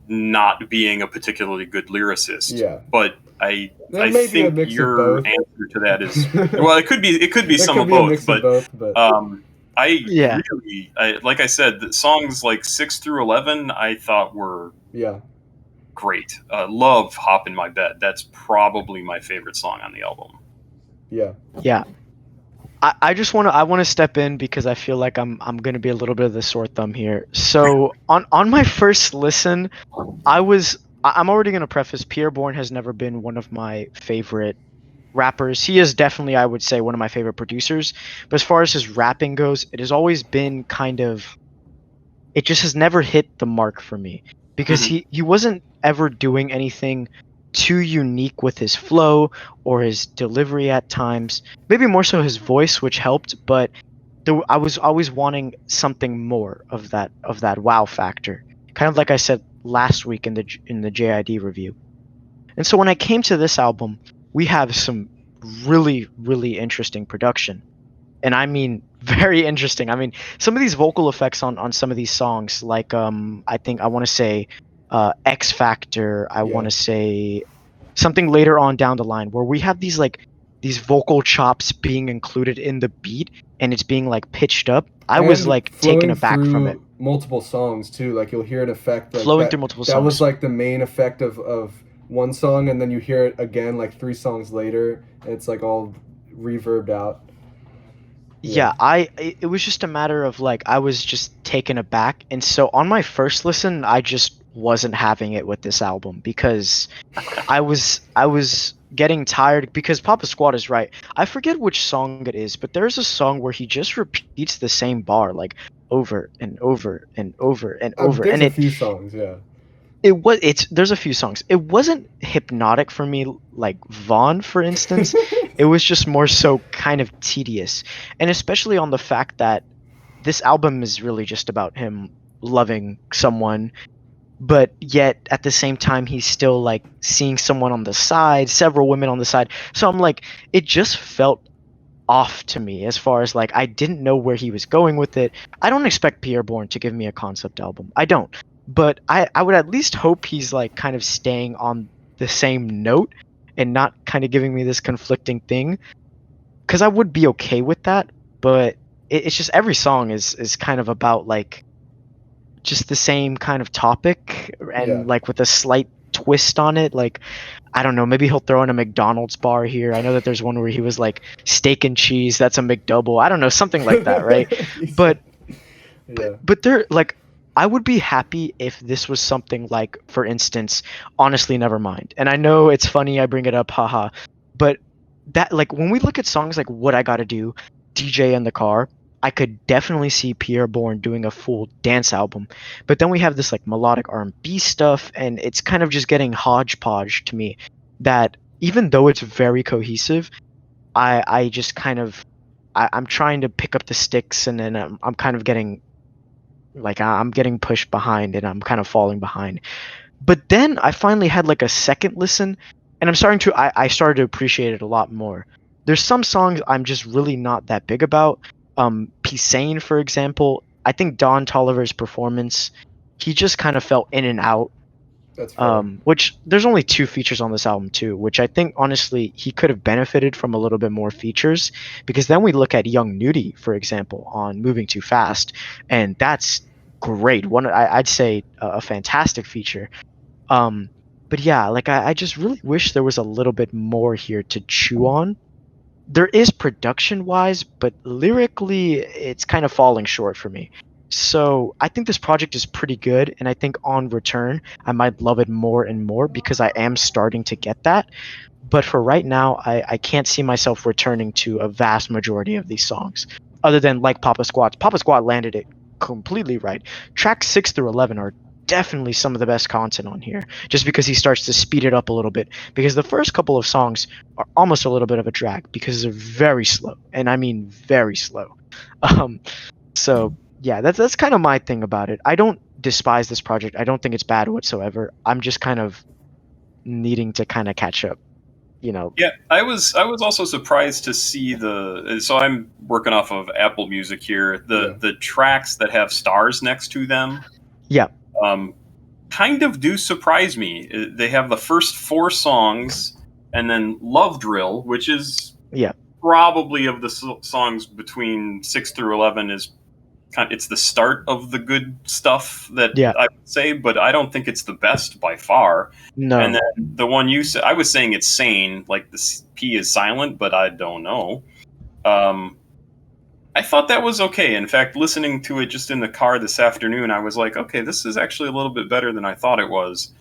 Speaker 3: not being a particularly good lyricist.
Speaker 1: Yeah.
Speaker 3: But I
Speaker 1: There may be a
Speaker 3: think
Speaker 1: mix of
Speaker 3: your
Speaker 1: both.
Speaker 3: answer to that is well, it could be some
Speaker 1: It
Speaker 3: of
Speaker 1: could be a
Speaker 3: both,
Speaker 1: mix
Speaker 3: but
Speaker 1: of both, but
Speaker 2: Yeah.
Speaker 3: like I said, the songs like 6 through 11 I thought were
Speaker 1: yeah.
Speaker 3: great. Love Hop in My Bed. That's probably my favorite song on the album.
Speaker 1: Yeah.
Speaker 2: Yeah. I just want to step in because I feel like I'm going to be a little bit of the sore thumb here. So on my first listen, I'm already going to preface Pi'erre Bourne has never been one of my favorite rappers. He is definitely, I would say, one of my favorite producers. But as far as his rapping goes, it has always been kind of, it just has never hit the mark for me because he wasn't ever doing anything too unique with his flow or his delivery at times. Maybe more so his voice, which helped, but I was always wanting something more of that wow factor. kind of like I said last week in the JID review. And so when I came to this album, we have some really, really interesting production. And I mean very interesting. I mean, some of these vocal effects on some of these songs, like I think I want to say X Factor, I want to say something later on down the line where we have these vocal chops being included in the beat and it's being like pitched up. I was like taken aback from it.
Speaker 1: Multiple songs too, like you'll hear an effect like
Speaker 2: Flowing
Speaker 1: that,
Speaker 2: through multiple
Speaker 1: that
Speaker 2: songs.
Speaker 1: was like the main effect of one song, and then you hear it again like 3 songs later and it's like all reverbed out.
Speaker 2: Yeah, it was just a matter of like I was just taken aback, and so on my first listen I just wasn't having it with this album because I was getting tired, because Papa Squad is right. I forget which song it is, but there's a song where he just repeats the same bar like over and over and over and over,
Speaker 1: There's
Speaker 2: and
Speaker 1: a few songs, yeah.
Speaker 2: There's a few songs. It wasn't hypnotic for me like Vaughn, for instance. It was just more so kind of tedious, and especially on the fact that this album is really just about him loving someone, but yet at the same time he's still like seeing someone on the side, several women on the side. So I'm like, it just felt off to me as far as like I didn't know where he was going with it. I don't expect Pi'erre Bourne to give me a concept album. I don't. But I would at least hope he's like kind of staying on the same note and not kind of giving me this conflicting thing, because I would be okay with that. But it's just every song is kind of about like just the same kind of topic, and like with a slight twist on it. Like, I don't know, maybe he'll throw in a McDonald's bar here. I know that there's one where he was like steak and cheese, that's a McDouble. I don't know, something like that, right? but they're like, I would be happy if this was something like, for instance, Honestly Nevermind. And I know it's funny I bring it up, haha, but that, like, when we look at songs like What I Gotta Do, DJ in the Car, I could definitely see Pi'erre Bourne doing a full dance album. But then we have this like melodic R&B stuff, and it's kind of just getting hodgepodge to me, that even though it's very cohesive, I just kind of I'm trying to pick up the sticks, and then I'm kind of getting like I'm getting pushed behind, and I'm kind of falling behind. But then I finally had like a second listen, and I started to appreciate it a lot more. There's some songs I'm just really not that big about. Pisane, for example, I think Don Toliver's performance, he just kind of fell in and out.
Speaker 1: That's fair.
Speaker 2: Which there's only 2 features on this album too, which I think honestly he could have benefited from a little bit more features, because then we look at Young Nudie, for example, on Moving Too Fast, and that's great. I'd say a fantastic feature. But yeah, like I just really wish there was a little bit more here to chew on. There is production wise, but lyrically it's kind of falling short for me. So I think this project is pretty good, and I think on return I might love it more and more, because I am starting to get that. But for right now, I can't see myself returning to a vast majority of these songs, other than like Papa Squad. Papa Squad landed it completely right. Tracks 6 through 11 are definitely some of the best content on here, just because he starts to speed it up a little bit, because the first couple of songs are almost a little bit of a drag because they're very slow, and I mean very slow. So yeah, that's kind of my thing about it. I don't despise this project. I don't think it's bad whatsoever. I'm just kind of needing to kind of catch up, you know.
Speaker 3: Yeah, I was also surprised to see so I'm working off of Apple Music here, the tracks that have stars next to them.
Speaker 2: Yeah.
Speaker 3: Kind of do surprise me. They have the first 4 songs, and then Love Drill, which is probably of the songs between 6 through 11 is it's the start of the good stuff that I would say, but I don't think it's the best by far.
Speaker 2: No.
Speaker 3: And then the one you said, I was saying it's sane, like the P is silent, but I don't know. I thought that was okay. In fact, listening to it just in the car this afternoon, I was like, okay, this is actually a little bit better than I thought it was.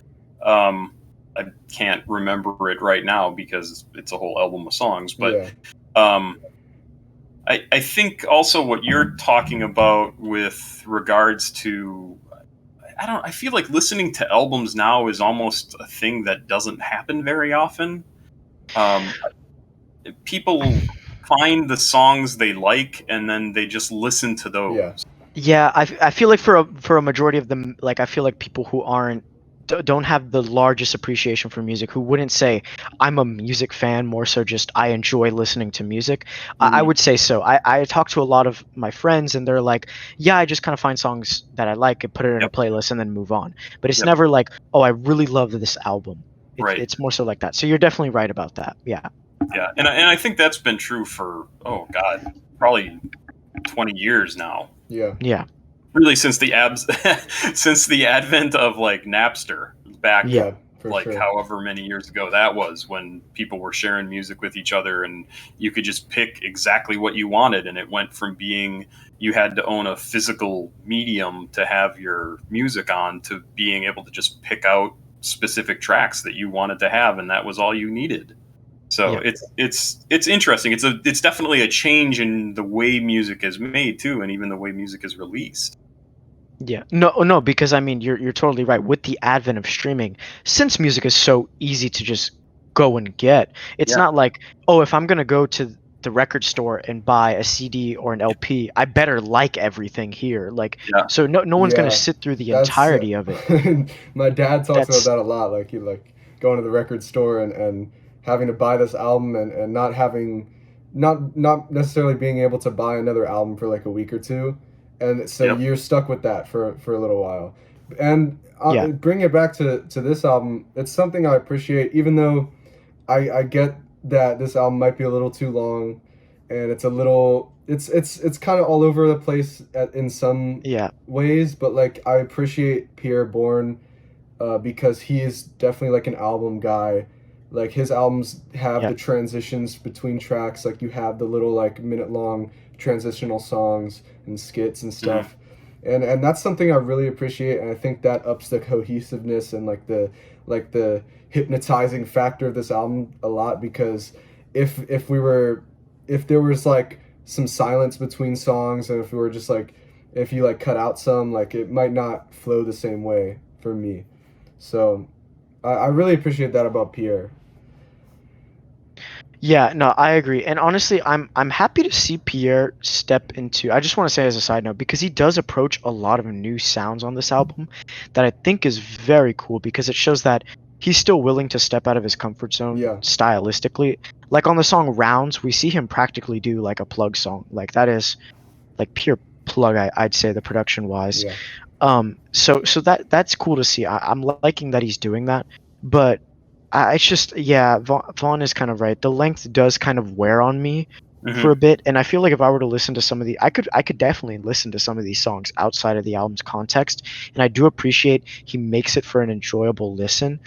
Speaker 3: I can't remember it right now because it's a whole album of songs, but I think also what you're talking about with regards to, I feel like listening to albums now is almost a thing that doesn't happen very often. People find the songs they like, and then they just listen to those.
Speaker 2: Yeah, I feel like for a majority of them, like I feel like people who don't have the largest appreciation for music, who wouldn't say I'm a music fan, more so just I enjoy listening to music. I
Speaker 3: Mhm.
Speaker 2: would say so. I talk to a lot of my friends, and they're like, yeah, I just kind of find songs that I like and put it in a
Speaker 3: Yep.
Speaker 2: playlist and then move on. But it's
Speaker 3: Yep.
Speaker 2: never like, oh, I really love this album.
Speaker 3: Right.
Speaker 2: It's more so like that. So you're definitely right about that. Yeah.
Speaker 3: Yeah. And I think that's been true for, oh God, probably 20 years now.
Speaker 1: Yeah.
Speaker 2: Yeah.
Speaker 3: Really, since the abs since the advent of like Napster back
Speaker 2: Yeah.
Speaker 1: Yeah, for
Speaker 3: like
Speaker 1: sure.
Speaker 3: however many years ago that was, when people were sharing music with each other and you could just pick exactly what you wanted, and it went from being you had to own a physical medium to have your music on to being able to just pick out specific tracks that you wanted to have, and that was all you needed. So
Speaker 2: Yeah.
Speaker 3: it's interesting. It's definitely a change in the way music is made too, and even the way music is released.
Speaker 2: Yeah. No, no, because I mean, you're totally right. With the advent of streaming, since music is so easy to just go and get, it's
Speaker 3: Yeah,
Speaker 2: not like, oh, if I'm gonna go to the record store and buy a CD or an LP, I better like everything here. Like,
Speaker 3: yeah,
Speaker 2: so no one's gonna
Speaker 1: Yeah,
Speaker 2: sit through the
Speaker 1: that's
Speaker 2: entirety of it.
Speaker 1: my dad talks about
Speaker 2: That's
Speaker 1: that a lot. Like he like going to the record store and having to buy this album and not having not necessarily being able to buy another album for like a week or two, and so
Speaker 3: yep,
Speaker 1: you're stuck with that for a little while. And
Speaker 2: yeah,
Speaker 1: bring it back to this album. It's something I appreciate, even though I get that this album might be a little too long, and it's a little it's kind of all over the place in some
Speaker 2: yeah,
Speaker 1: ways, but like I appreciate Pi'erre Bourne because he is definitely like an album guy. Like his albums have
Speaker 2: yeah,
Speaker 1: the transitions between tracks, like you have the little like minute long transitional songs and skits and
Speaker 3: mhm,
Speaker 1: stuff. And that's something I really appreciate, and I think that ups the cohesiveness and like the hypnotizing factor of this album a lot, because if we were if there was like some silence between songs, and if we were just like if you like cut out some, like it might not flow the same way for me. So I really appreciate that about Pierre.
Speaker 2: yeah. No, I agree. And honestly, I'm happy to see Pierre step into. I just want to say as a side note, because he does approach a lot of new sounds on this album, that I think is very cool, because it shows that he's still willing to step out of his comfort zone
Speaker 1: Yeah,
Speaker 2: stylistically. Like on the song Rounds, we see him practically do like a plug song. Like that is like pure plug, I'd say, the production wise.
Speaker 1: yeah,
Speaker 2: So that's cool to see. I'm liking that he's doing that, but it's just, yeah, Vaughn is kind of right. The length does kind of wear on me for
Speaker 3: mhm.
Speaker 2: a bit, and I feel like if I were to listen to some of the, I could definitely listen to some of these songs outside of the album's context, and I do appreciate he makes it for an enjoyable listen.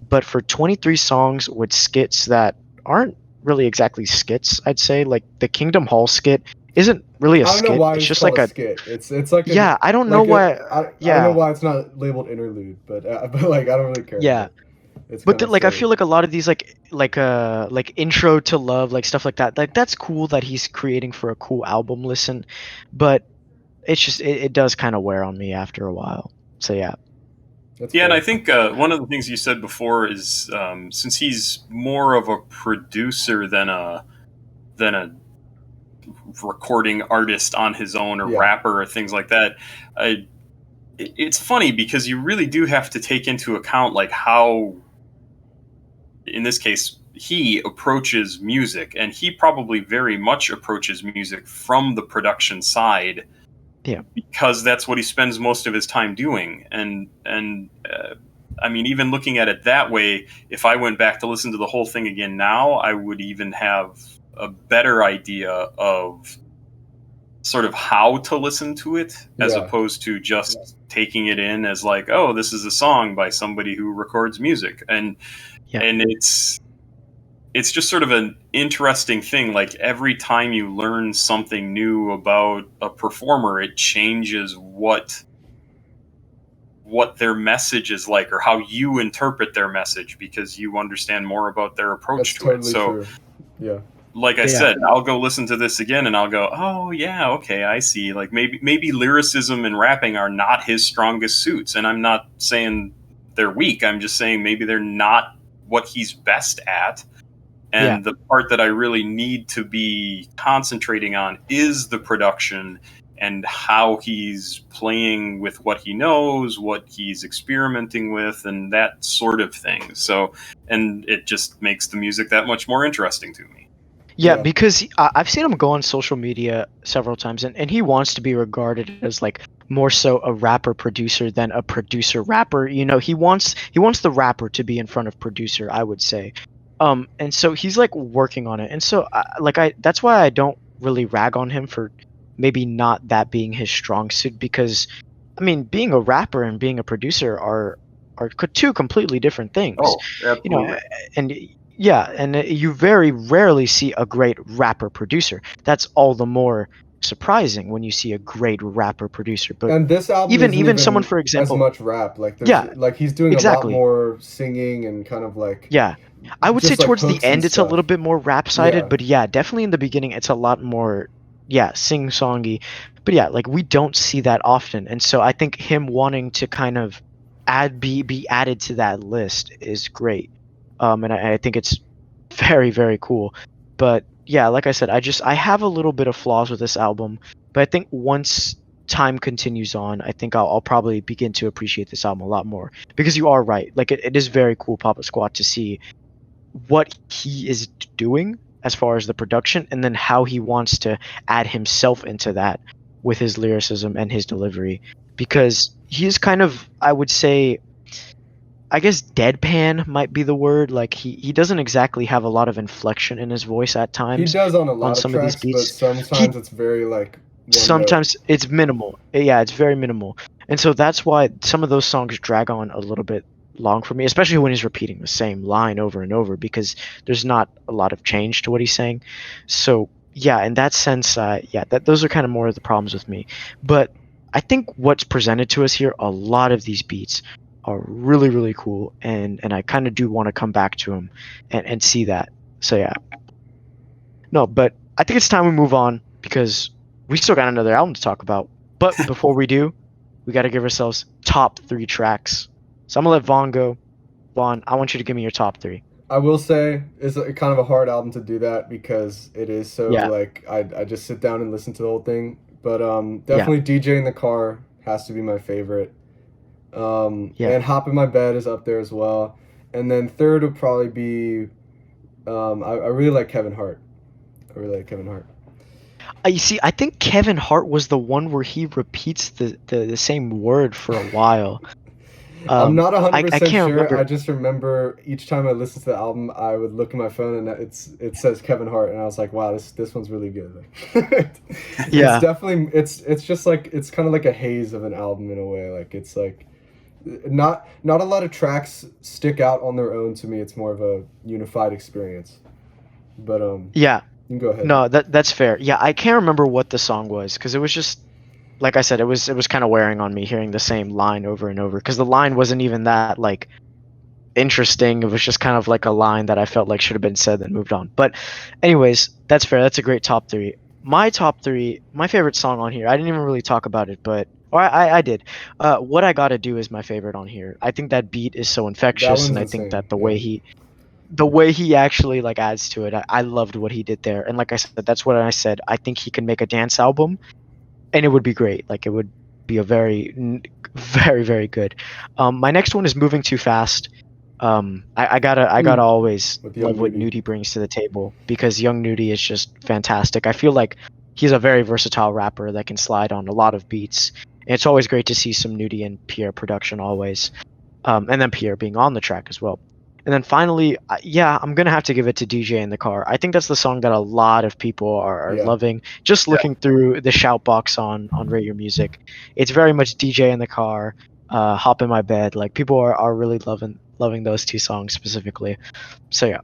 Speaker 2: But for 23 songs with skits that aren't really exactly skits, I'd say, like the Kingdom Hall skit isn't really a
Speaker 1: I don't know
Speaker 2: skit.
Speaker 1: why
Speaker 2: It's
Speaker 1: it's
Speaker 2: just
Speaker 1: called
Speaker 2: like
Speaker 1: a
Speaker 2: a,
Speaker 1: skit. It's like an
Speaker 2: yeah, I don't know
Speaker 1: like
Speaker 2: why.
Speaker 1: I don't know
Speaker 2: Yeah,
Speaker 1: why it's not labeled interlude, but but like I don't really care.
Speaker 2: yeah.
Speaker 1: But it's
Speaker 2: But
Speaker 1: kind of
Speaker 2: like I
Speaker 1: silly.
Speaker 2: feel like a lot of these like intro to love, like stuff like that, like that's cool that he's creating for a cool album listen, but it's just it does kind of wear on me after a while. So yeah.
Speaker 1: That's
Speaker 3: Yeah, and I
Speaker 1: fair.
Speaker 3: think one of the things you said before is since he's more of a producer than a recording artist on his own or
Speaker 1: Yeah,
Speaker 3: rapper or things like that. It's funny because you really do have to take into account like how, in this case, he approaches music, and he probably very much approaches music from the production side
Speaker 2: Yeah.
Speaker 3: because that's what he spends most of his time doing. And I mean, even looking at it that way, if I went back to listen to the whole thing again now, I would even have a better idea of sort of how to listen to it as
Speaker 1: yeah,
Speaker 3: opposed to just taking it in as like, oh, this is a song by somebody who records music.
Speaker 2: Yeah.
Speaker 3: And it's just sort of an interesting thing. Like every time you learn something new about a performer, it changes what their message is like or how you interpret their message because you understand more about their approach
Speaker 1: that's
Speaker 3: to it.
Speaker 1: totally
Speaker 3: So
Speaker 1: true. Yeah,
Speaker 3: like I
Speaker 2: Yeah.
Speaker 3: said, I'll go listen to this again and I'll go, oh yeah, okay, I see. Like maybe lyricism and rapping are not his strongest suits, and I'm not saying they're weak. I'm just saying maybe they're not what he's best at.
Speaker 2: Yeah. Yeah.
Speaker 3: And the part that I really need to be concentrating on is the production and how he's playing with what he knows, what he's experimenting with, and that sort of thing. So, and it just makes the music that much more interesting to me.
Speaker 2: Yeah,
Speaker 1: Yeah.
Speaker 2: because I've seen him go on social media several times, and he wants to be regarded as like more so a rapper producer than a producer rapper. You know, he wants the rapper to be in front of producer, I would say. And so he's like working on it, and so that's why I don't really rag on him for maybe not that being his strong suit, because I mean, being a rapper and being a producer are two completely different things.
Speaker 3: Oh,
Speaker 2: You know,
Speaker 3: absolutely.
Speaker 2: and yeah, and you very rarely see a great rapper producer. That's all the more surprising when you see a great rapper producer. But
Speaker 1: And this album
Speaker 2: even
Speaker 1: isn't
Speaker 2: even someone,
Speaker 1: even
Speaker 2: for
Speaker 1: as
Speaker 2: example,
Speaker 1: much rap. Like there's
Speaker 2: yeah,
Speaker 1: like he's doing a lot
Speaker 2: exactly.
Speaker 1: more singing and kind of like
Speaker 2: Yeah. I would say
Speaker 1: just like
Speaker 2: towards the
Speaker 1: hooks and
Speaker 2: end it's a
Speaker 1: stuff.
Speaker 2: little bit more rap sided,
Speaker 1: Yeah.
Speaker 2: but yeah, definitely in the beginning it's a lot more, yeah, sing-songy. But yeah, like we don't see that often. And so I think him wanting to kind of be added to that list is great. And I think it's very, very cool. But yeah, like I said, I have a little bit of flaws with this album, but I think once time continues on, I think I'll probably begin to appreciate this album a lot more. Because you are right, like it is very cool, Papa Squat, to see what he is doing as far as the production, and then how he wants to add himself into that with his lyricism and his delivery. Because he's kind of, I would say, I guess deadpan might be the word. Like he doesn't exactly have a lot of inflection in his voice at
Speaker 1: He
Speaker 2: times
Speaker 1: does on a
Speaker 2: on
Speaker 1: lot of
Speaker 2: some of these
Speaker 1: tracks, but
Speaker 2: beats. He
Speaker 1: sometimes it's very like one note.
Speaker 2: sometimes it's minimal. Yeah, it's very minimal. And so that's why some of those songs drag on a little bit long for me, especially when he's repeating the same line over and over, because there's not a lot of change to what he's saying. So yeah, in that sense, yeah, those are kind of more of the problems with me. But I think what's presented to us here, a lot of these beats are really, really cool, and I kind of do want to come back to them and see that. So yeah, no, but I think it's time we move on, because we still got another album to talk about. But before we do, we got to give ourselves top 3 tracks. So I'm gonna let Vaughn go. Vaughn, I want you to give me your top 3.
Speaker 1: I will say it's kind of a hard album to do that because it is so
Speaker 2: Yeah,
Speaker 1: like I just sit down and listen to the whole thing. But
Speaker 2: yeah,
Speaker 1: definitely DJ in the car has to be my favorite.
Speaker 2: yeah.
Speaker 1: And Hop in My Bed is up there as well. And then third would probably be I really like Kevin Hart. I really like Kevin Hart.
Speaker 2: You see, I think Kevin Hart was the one where he repeats the same word for a while.
Speaker 1: I'm not
Speaker 2: I
Speaker 1: 100%
Speaker 2: can't
Speaker 1: sure.
Speaker 2: remember.
Speaker 1: I just remember each time I listened to the album, I would look at my phone and it says Kevin Hart, and I was like, wow, this one's really good. It's
Speaker 2: Yeah,
Speaker 1: definitely it's just like it's kind of like a haze of an album in a way. Like it's like not a lot of tracks stick out on their own to me. It's more of a unified experience. But
Speaker 2: yeah.
Speaker 1: you can go ahead.
Speaker 2: No, that's fair. Yeah, I can't remember what the song was, because it was just, like I said, it was kind of wearing on me hearing the same line over and over, because the line wasn't even that like interesting. It was just kind of like a line that I felt like should have been said and moved on. But anyways, that's fair. That's a great top 3. My top 3, my favorite song on here, I didn't even really talk about it, but or I did. What I Gotta Do is my favorite on here. I think that beat is so
Speaker 1: That
Speaker 2: infectious, and
Speaker 1: one's
Speaker 2: I think
Speaker 1: insane.
Speaker 2: that
Speaker 1: Yeah.
Speaker 2: the way he actually like adds to it, I loved what he did there. And like I said, that's what I said. I think he can make a dance album, and it would be great. Like it would be a very, very good. My next one is Moving Too Fast. I gotta
Speaker 1: Mm.
Speaker 2: always
Speaker 1: With Young
Speaker 2: love what
Speaker 1: Nudie.
Speaker 2: Nudie brings to the table, because Young Nudie is just fantastic. I feel like he's a very versatile rapper that can slide on a lot of beats. And it's always great to see some Nudie and Pi'erre production always. And then Pi'erre being on the track as well. And then finally, yeah, I'm gonna have to give it to DJ in the Car. I think that's the song that a lot of people are
Speaker 1: Yeah.
Speaker 2: loving. Just looking through the shout box on Rate Your Music, it's very much DJ in the Car, Hop in My Bed. Like people are really loving those 2 songs specifically. So yeah,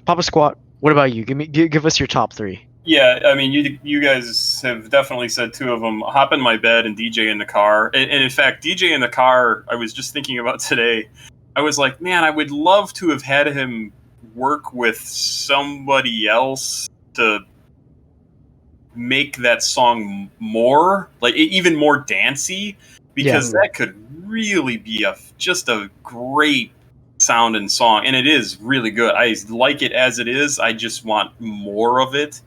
Speaker 2: Papa Squat. What about you? Give us your top 3.
Speaker 3: Yeah, I mean, you guys have definitely said 2 of them. Hop in My Bed and DJ in the Car. And in fact, DJ in the Car, I was just thinking about today. I was like, man, I would love to have had him work with somebody else to make that song more, like even more dancey,
Speaker 2: Yeah,
Speaker 3: because that could really be just a great sound and song. And it is really good. I like it as it is. I just want more of it.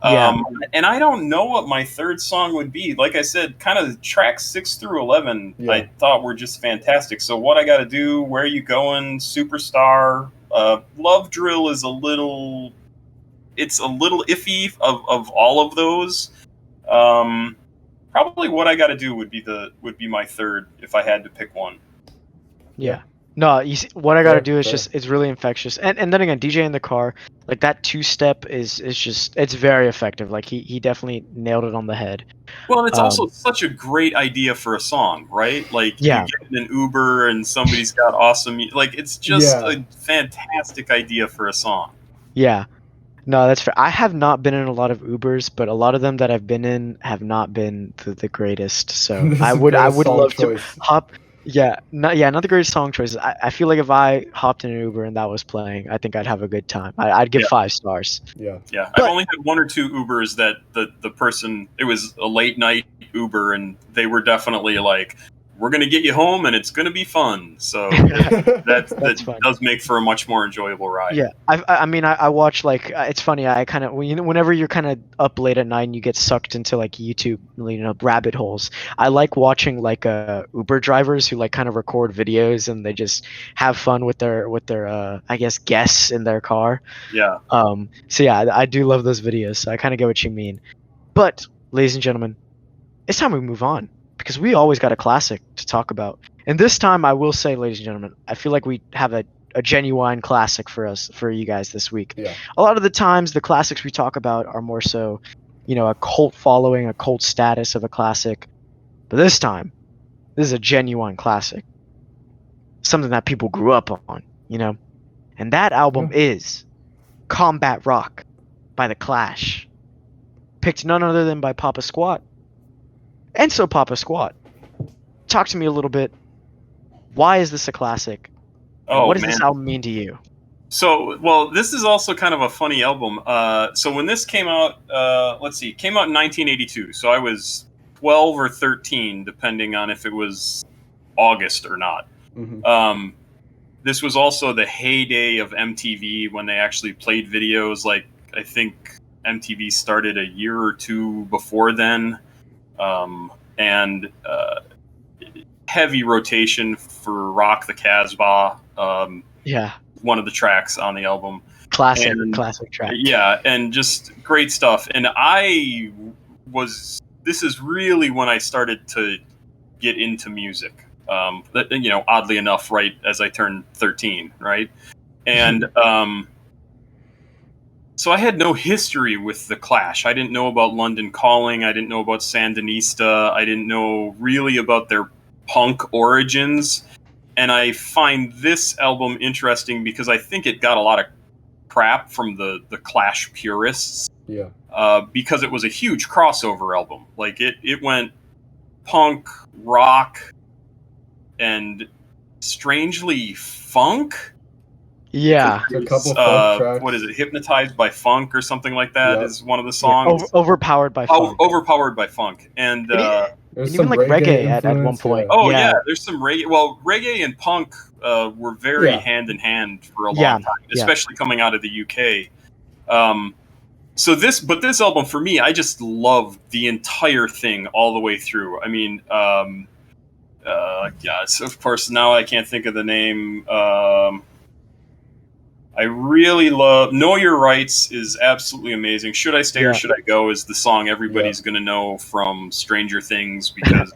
Speaker 2: Yeah.
Speaker 3: And I don't know what my third song would be. Like I said, kind of tracks 6 through 11,
Speaker 1: Yeah.
Speaker 3: I thought were just fantastic. So What I Gotta Do, Where You Going, Superstar, Love Drill is a little iffy of all of those. Probably What I Gotta Do would be my third if I had to pick one.
Speaker 2: Yeah. No, what I gotta
Speaker 1: Fair,
Speaker 2: do is
Speaker 1: fair.
Speaker 2: just, it's really infectious. And then again, DJ in the car, like that 2-step is just, it's very effective. Like he definitely nailed it on the head.
Speaker 3: Well, and it's also such a great idea for a song, right? Like
Speaker 2: Yeah.
Speaker 3: you get in an Uber and somebody's got awesome, like it's just
Speaker 1: Yeah.
Speaker 3: a fantastic idea for a song.
Speaker 2: Yeah. No, that's fair. I have not been in a lot of Ubers, but a lot of them that I've been in have not been the greatest. So
Speaker 1: This
Speaker 2: I
Speaker 1: is
Speaker 2: would
Speaker 1: greatest song
Speaker 2: love
Speaker 1: choice.
Speaker 2: to hop. Yeah, not the greatest song choices. I feel like if I hopped in an Uber and that was playing, I think I'd have a good time. I'd give
Speaker 3: Yeah.
Speaker 2: 5 stars.
Speaker 1: Yeah.
Speaker 3: Yeah,
Speaker 2: But-
Speaker 3: I've only had 1 or 2 Ubers that the person, it was a late night Uber, and they were definitely like, "We're gonna get you home, and it's gonna be fun." So
Speaker 2: That's
Speaker 3: that
Speaker 2: fun.
Speaker 3: does make for a much more enjoyable ride.
Speaker 2: Yeah, I mean, I watch, like, it's funny. I kind of, whenever you're kind of up late at night and you get sucked into like YouTube, rabbit holes. I like watching like Uber drivers who like kind of record videos and they just have fun with their I guess guests in their car.
Speaker 3: Yeah.
Speaker 2: So yeah, I do love those videos. So I kind of get what you mean. But ladies and gentlemen, it's time we move on because we always got a classic to talk about. And this time, I will say, ladies and gentlemen, I feel like we have a genuine classic for you guys this week.
Speaker 1: Yeah.
Speaker 2: A lot of the times, the classics we talk about are more so, a cult following, a cult status of a classic. But this time, this is a genuine classic, something that people grew up on, And that album is Combat Rock by The Clash, picked none other than by Papa Squat. And so, Papa Squat, talk to me a little bit. Why is this a classic?
Speaker 3: Oh,
Speaker 2: What does
Speaker 3: man.
Speaker 2: this album mean to you?
Speaker 3: So, well, this is also kind of a funny album. So when this came out, came out in 1982. So I was 12 or 13, depending on if it was August or not.
Speaker 1: Mhm.
Speaker 3: This was also the heyday of MTV when they actually played videos. Like, I think MTV started a year or 2 before then. And heavy rotation for Rock the Casbah.
Speaker 2: Yeah,
Speaker 3: One of the tracks on the album.
Speaker 2: classic track.
Speaker 3: Yeah, and just great stuff. And this is really when I started to get into music. Oddly enough, right as I turned 13, right? And so I had no history with The Clash. I didn't know about London Calling. I didn't know about Sandinista. I didn't know really about their punk origins. And I find this album interesting because I think it got a lot of crap from the Clash purists.
Speaker 1: Yeah.
Speaker 3: Because it was a huge crossover album. Like it went punk, rock, and strangely funk.
Speaker 2: Yeah.
Speaker 1: A couple funk tracks.
Speaker 3: What is it? Hypnotized by Funk or something like that is
Speaker 1: Yep.
Speaker 3: one of the songs.
Speaker 2: Overpowered by funk.
Speaker 3: Overpowered by Funk. And
Speaker 1: There's
Speaker 2: and
Speaker 1: some
Speaker 2: even like reggae at one
Speaker 1: influence,
Speaker 2: point.
Speaker 3: oh
Speaker 2: yeah.
Speaker 3: there's some reggae. Well, reggae and punk were very hand in hand for a long time, especially coming out of the UK. But this album for me, I just loved the entire thing all the way through. I mean, so of course now I can't think of the name. I really love Know Your Rights is absolutely amazing. Should I Stay or Should I Go is the song everybody's going to know from Stranger Things, because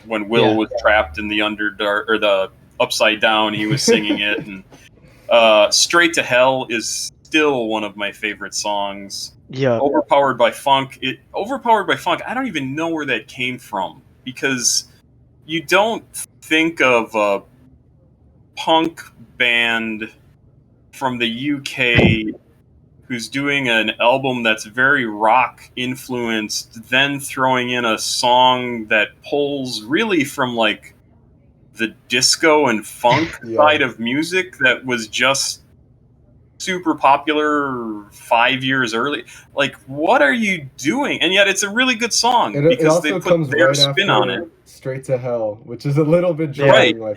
Speaker 3: when Will was trapped in the Underdark or the Upside Down, he was singing it. And Straight to Hell is still one of my favorite songs.
Speaker 2: Yeah.
Speaker 3: Overpowered by Funk. I don't even know where that came from, because you don't think of a punk band from the UK who's doing an album that's very rock influenced, then throwing in a song that pulls really from like the disco and funk side of music that was just super popular 5 years early. Like, what are you doing? And yet it's a really good song because they put their spin on it.
Speaker 1: Straight to Hell, which is a little bit jarring.
Speaker 3: Right.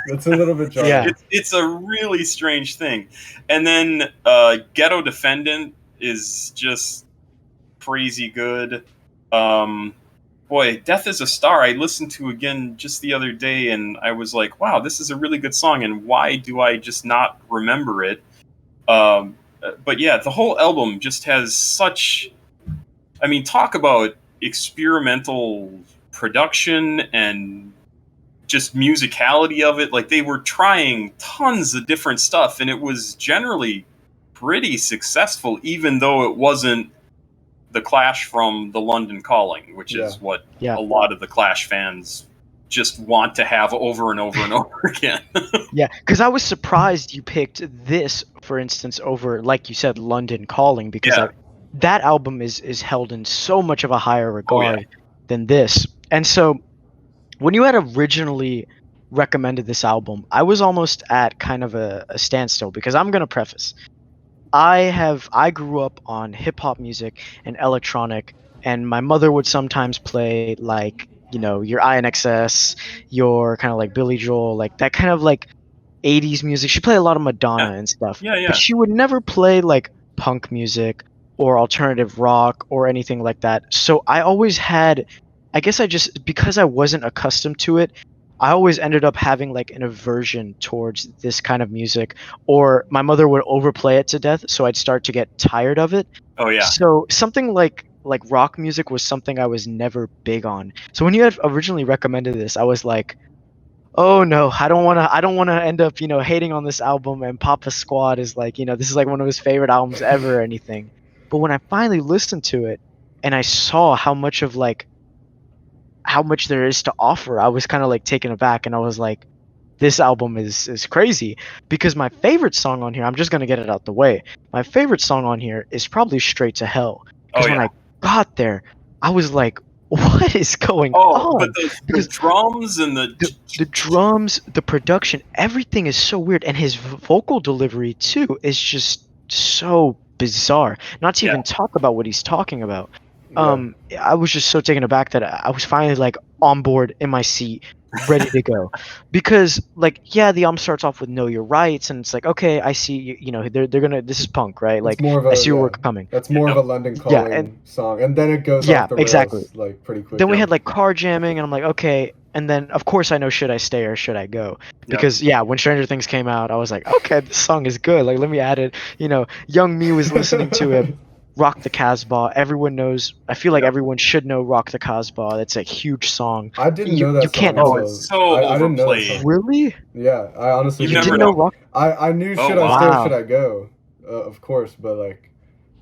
Speaker 1: It's a little bit jarring.
Speaker 2: Yeah.
Speaker 3: It's a really strange thing. And then Ghetto Defendant is just crazy good. Boy, Death is a Star, I listened to again just the other day, and I was like, wow, this is a really good song, and why do I just not remember it? But yeah, the whole album just has such, I mean, talk about experimental production and just musicality of it. Like, they were trying tons of different stuff, and it was generally pretty successful, even though it wasn't the Clash from the London Calling, which is what a lot of the Clash fans just want to have over and over and over again.
Speaker 2: Yeah, because I was surprised you picked this, for instance, over, like you said, London Calling, because that album is held in so much of a higher regard than this. And so when you had originally recommended this album, I was almost at kind of a standstill, because I'm going to preface. I grew up on hip hop music and electronic, and my mother would sometimes play, like, you know, your INXS, your kind of like Billy Joel, like that kind of like 80s music. She played a lot of Madonna and stuff. But she would never play like punk music or alternative rock or anything like that. So I always had, I guess I just, because I wasn't accustomed to it, I always ended up having like an aversion towards this kind of music, or my mother would overplay it to death, so I'd start to get tired of it.
Speaker 3: Oh yeah.
Speaker 2: So something like rock music was something I was never big on. So when you had originally recommended this, I was like, oh no, I don't want to end up, you know, hating on this album, and Papa Squad is like, you know, this is like one of his favorite albums ever or anything. But when I finally listened to it and I saw how much there is to offer, I was kind of like taken aback, and I was like, this album is crazy. Because my favorite song on here, I'm just going to get it out the way. My favorite song on here is probably Straight to Hell. Because when I got there, I was like, what is going on?
Speaker 3: But the drums and
Speaker 2: the drums, the production, everything is so weird, and his vocal delivery too is just so bizarre. Not to even talk about what he's talking about. I was just so taken aback that I was finally like on board in my seat, ready to go. Because like, the album starts off with Know Your Rights, and it's like, okay, I see, you know, they're gonna, this is punk, right? Like, I see where we're coming.
Speaker 1: That's more of a London Calling song, and then it goes off the rails, like, pretty quick.
Speaker 2: Then we had like Car Jamming, and I'm like, okay. And then of course I know Should I Stay or Should I Go? Because when Stranger Things came out, I was like, okay, this song is good. Like, let me add it. You know, young me was listening to it. Rock the Casbah. Everyone knows. I feel like everyone should know Rock the Casbah. That's a huge song.
Speaker 1: I didn't know that.
Speaker 2: You can't
Speaker 1: know
Speaker 3: it's so overplayed.
Speaker 1: I didn't know that song.
Speaker 2: Really?
Speaker 1: Yeah, I honestly
Speaker 2: didn't know Rock.
Speaker 1: I knew Should I Stay or Should I Go? Of course, but like,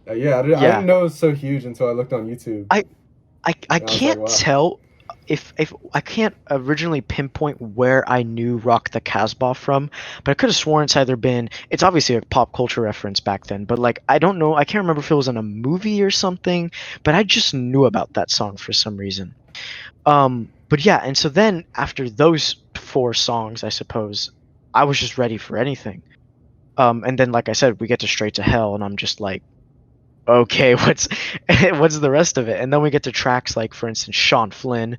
Speaker 1: I didn't know it was so huge until I looked on YouTube.
Speaker 2: I can't tell if I can't originally pinpoint where I knew Rock the Casbah from, but I could have sworn it's obviously a pop culture reference back then, but like, I don't know, I can't remember if it was in a movie or something, but I just knew about that song for some reason. But yeah, and so then after those 4 songs, I suppose, I was just ready for anything. And then, like I said, we get to Straight to Hell, and I'm just like, okay, what's the rest of it? And then we get to tracks like, for instance, Sean Flynn,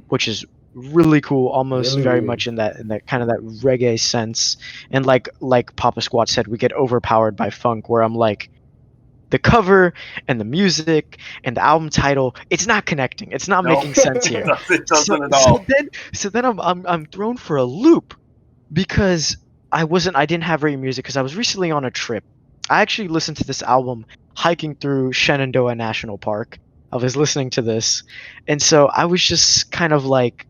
Speaker 2: which is really cool, almost very much in that kind of that reggae sense. And like Papa Squat said, we get overpowered by funk, where I'm like, the cover and the music and the album title, it's not connecting. It's not making sense here.
Speaker 3: It doesn't at all.
Speaker 2: So then I'm thrown for a loop, because I didn't have radio music, because I was recently on a trip. I actually listened to this album hiking through Shenandoah National Park. I was listening to this, and so I was just kind of like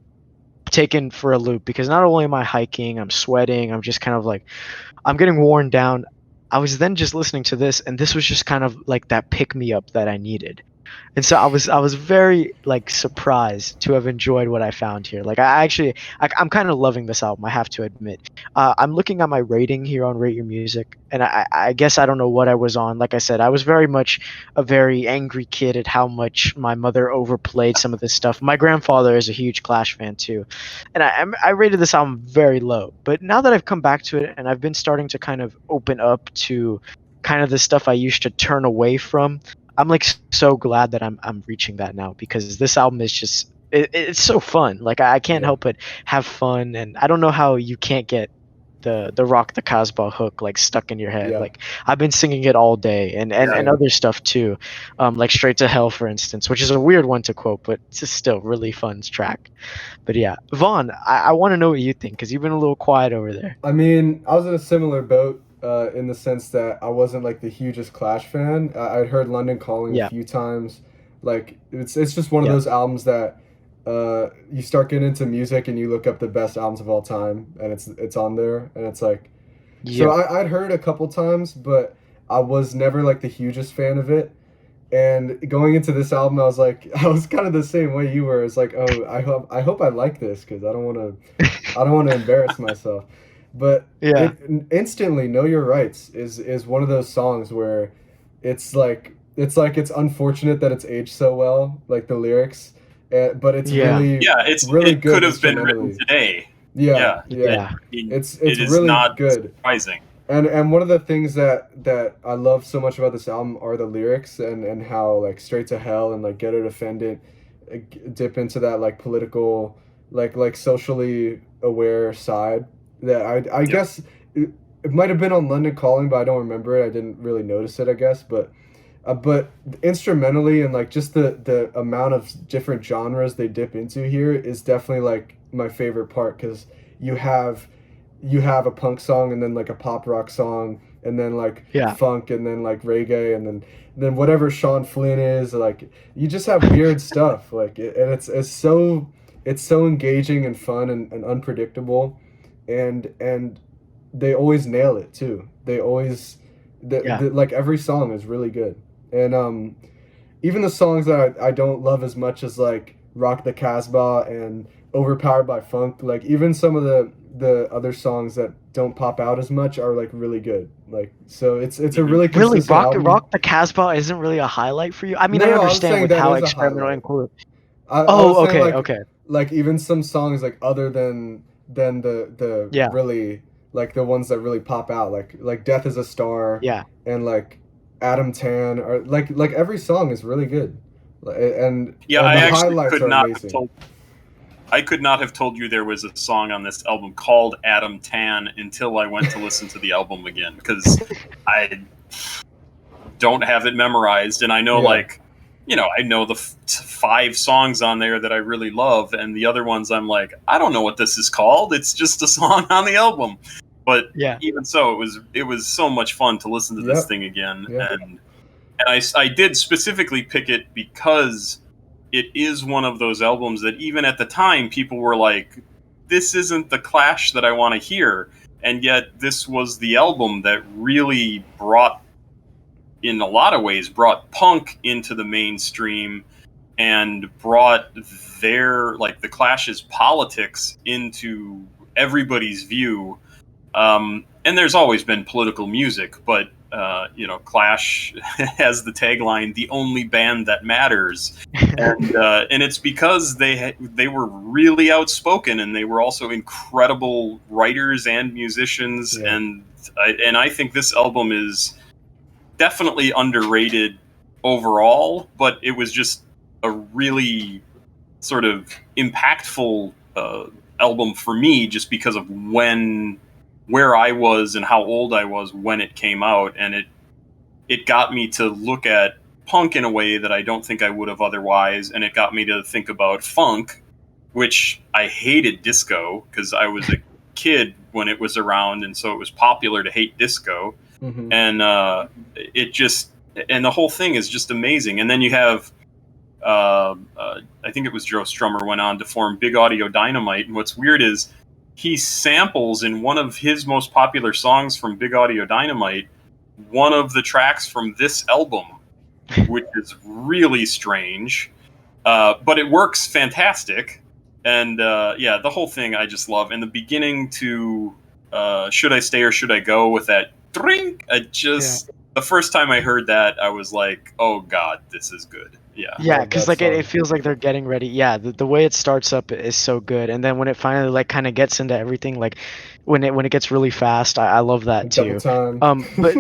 Speaker 2: taken for a loop, because not only am I hiking, I'm sweating, I'm just kind of like, I'm getting worn down. I was then just listening to this, and this was just kind of like that pick me up that I needed. And so I was very like surprised to have enjoyed what I found here. Like, I'm kind of loving this album, I have to admit. I'm looking at my rating here on Rate Your Music, and I guess I don't know what I was on. Like I said, I was very much a very angry kid at how much my mother overplayed some of this stuff. My grandfather is a huge Clash fan too, and I rated this album very low. But now that I've come back to it, and I've been starting to kind of open up to kind of the stuff I used to turn away from, I'm like so glad that I'm reaching that now, because this album is just it's so fun. Like, I can't help but have fun, and I don't know how you can't get the Rock the Casbah hook like stuck in your head.
Speaker 1: Yeah.
Speaker 2: Like I've been singing it all day, and
Speaker 1: Yeah.
Speaker 2: other stuff too, like Straight to Hell, for instance, which is a weird one to quote, but it's just still really fun track. But yeah, Vaughn, I want to know what you think because you've been a little quiet over there.
Speaker 1: I mean, I was in a similar boat in the sense that I wasn't like the hugest Clash fan. I'd heard London Calling a
Speaker 2: Yeah.
Speaker 1: few times. Like it's just one of
Speaker 2: Yeah.
Speaker 1: those albums that you start getting into music and you look up the best albums of all time, and it's on there, and it's like. So
Speaker 2: Yeah.
Speaker 1: I'd heard it a couple times, but I was never like the hugest fan of it. And going into this album, I was like, I was kind of the same way you were. It's like, oh, I hope I like this because I don't want to embarrass myself. But
Speaker 2: Yeah.
Speaker 1: it instantly, Know Your Rights is one of those songs where it's unfortunate that it's aged so well, like the lyrics, but it's
Speaker 2: Yeah.
Speaker 1: really
Speaker 3: Yeah,
Speaker 1: really
Speaker 3: it
Speaker 1: good
Speaker 3: could have been written
Speaker 1: instrumentally.
Speaker 3: today.
Speaker 1: Yeah,
Speaker 3: Yeah.
Speaker 1: yeah.
Speaker 3: I mean,
Speaker 1: It's
Speaker 3: it is
Speaker 1: really
Speaker 3: not
Speaker 1: good.
Speaker 3: surprising.
Speaker 1: And one of the things that I love so much about this album are the lyrics and how like Straight to Hell and like Get It Offended dip into that like political like socially aware side that I
Speaker 3: Yep.
Speaker 1: guess it might have been on London Calling, but I don't remember it. I didn't really notice it, I guess, but instrumentally and like just the amount of different genres they dip into here is definitely like my favorite part because you have a punk song and then like a pop rock song and then like
Speaker 2: Yeah.
Speaker 1: funk and then like reggae and then whatever Sean Flynn is, like you just have weird stuff like and it's so engaging and fun and unpredictable and they always nail it too. They always
Speaker 2: Yeah.
Speaker 1: like every song is really good. And even the songs that I don't love as much as like Rock the Casbah and Overpowered by Funk, like even some of the other songs that don't pop out as much are like really good. Like so it's a really
Speaker 2: Really,
Speaker 1: consistent album.
Speaker 2: Rock the Casbah isn't really a highlight for you. I mean,
Speaker 1: No,
Speaker 2: I
Speaker 1: no, I was
Speaker 2: understand
Speaker 1: saying
Speaker 2: with
Speaker 1: that
Speaker 2: how
Speaker 1: is a
Speaker 2: experimental
Speaker 1: highlight.
Speaker 2: and cool.
Speaker 1: I
Speaker 2: Oh,
Speaker 1: was saying
Speaker 2: okay,
Speaker 1: like
Speaker 2: okay.
Speaker 1: like even some songs like other than the
Speaker 2: Yeah.
Speaker 1: really like the ones that really pop out like Death is a Star
Speaker 2: Yeah.
Speaker 1: and like Adam Tan or like every song is really good. And
Speaker 3: Yeah,
Speaker 1: and
Speaker 3: I
Speaker 1: the
Speaker 3: actually
Speaker 1: highlights
Speaker 3: could
Speaker 1: are
Speaker 3: not have
Speaker 1: amazing.
Speaker 3: told. I could not have told you there was a song on this album called Adam Tan until I went to listen to the album again because I don't have it memorized, and I know
Speaker 1: Yeah.
Speaker 3: like I know the 5 songs on there that I really love, and the other ones I'm like I don't know what this is called. It's just a song on the album, but
Speaker 2: Yeah.
Speaker 3: even so, it was so much fun to listen to this
Speaker 1: Yep.
Speaker 3: thing again,
Speaker 1: Yeah.
Speaker 3: and I did specifically pick it because it is one of those albums that even at the time people were like, this isn't the Clash that I want to hear. And yet this was the album that really in a lot of ways, brought punk into the mainstream and brought the Clash's politics into everybody's view. And there's always been political music, but Clash has the tagline "the only band that matters," and it's because they were really outspoken and they were also incredible writers and musicians,
Speaker 1: Yeah.
Speaker 3: and I think this album is definitely underrated overall, but it was just a really sort of impactful album for me just because of where I was and how old I was when it came out, and it got me to look at punk in a way that I don't think I would have otherwise, and it got me to think about funk, which I hated disco because I was a kid when it was around, and so it was popular to hate disco,
Speaker 1: Mhm.
Speaker 3: and the whole thing is just amazing. And then you have I think it was Joe Strummer went on to form Big Audio Dynamite, and what's weird is he samples in one of his most popular songs from Big Audio Dynamite one of the tracks from this album, which is really strange, but it works fantastic. And the whole thing I just love. And the beginning to Should I Stay or Should I Go with that drink, the first time I heard that, I was like, oh god, this is good. Yeah.
Speaker 2: Yeah,
Speaker 1: Love
Speaker 2: because
Speaker 1: that
Speaker 2: like it
Speaker 1: song.
Speaker 2: feels like they're getting ready. Yeah, the way it starts up is so good, and then when it finally like kind of gets into everything, like when it gets really fast, I love that
Speaker 1: Double
Speaker 2: too.
Speaker 1: Time.
Speaker 2: But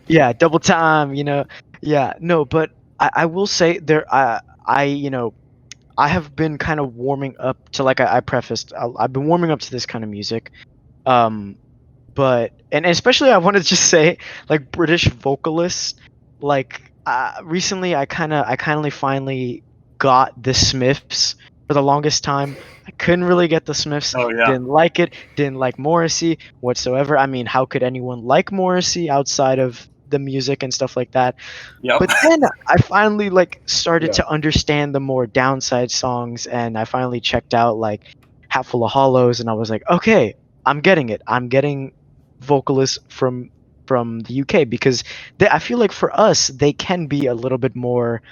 Speaker 2: yeah, double time, Yeah, no, but I will say I have been kind of warming up to like I prefaced. I've been warming up to this kind of music, um, but and especially I wanted to just say like British vocalists, like recently I kind of finally got the Smiths. For the longest time I couldn't really get the Smiths,
Speaker 3: Oh yeah.
Speaker 2: didn't like Morrissey whatsoever. I mean, how could anyone like Morrissey outside of the music and stuff like that?
Speaker 3: Yep.
Speaker 2: But then I finally like started
Speaker 1: Yeah.
Speaker 2: to understand the more downside songs, and I finally checked out like Hatful of Hollows, and I was like, okay, I'm getting it. I'm getting vocalists from the UK, because I feel like for us they can be a little bit more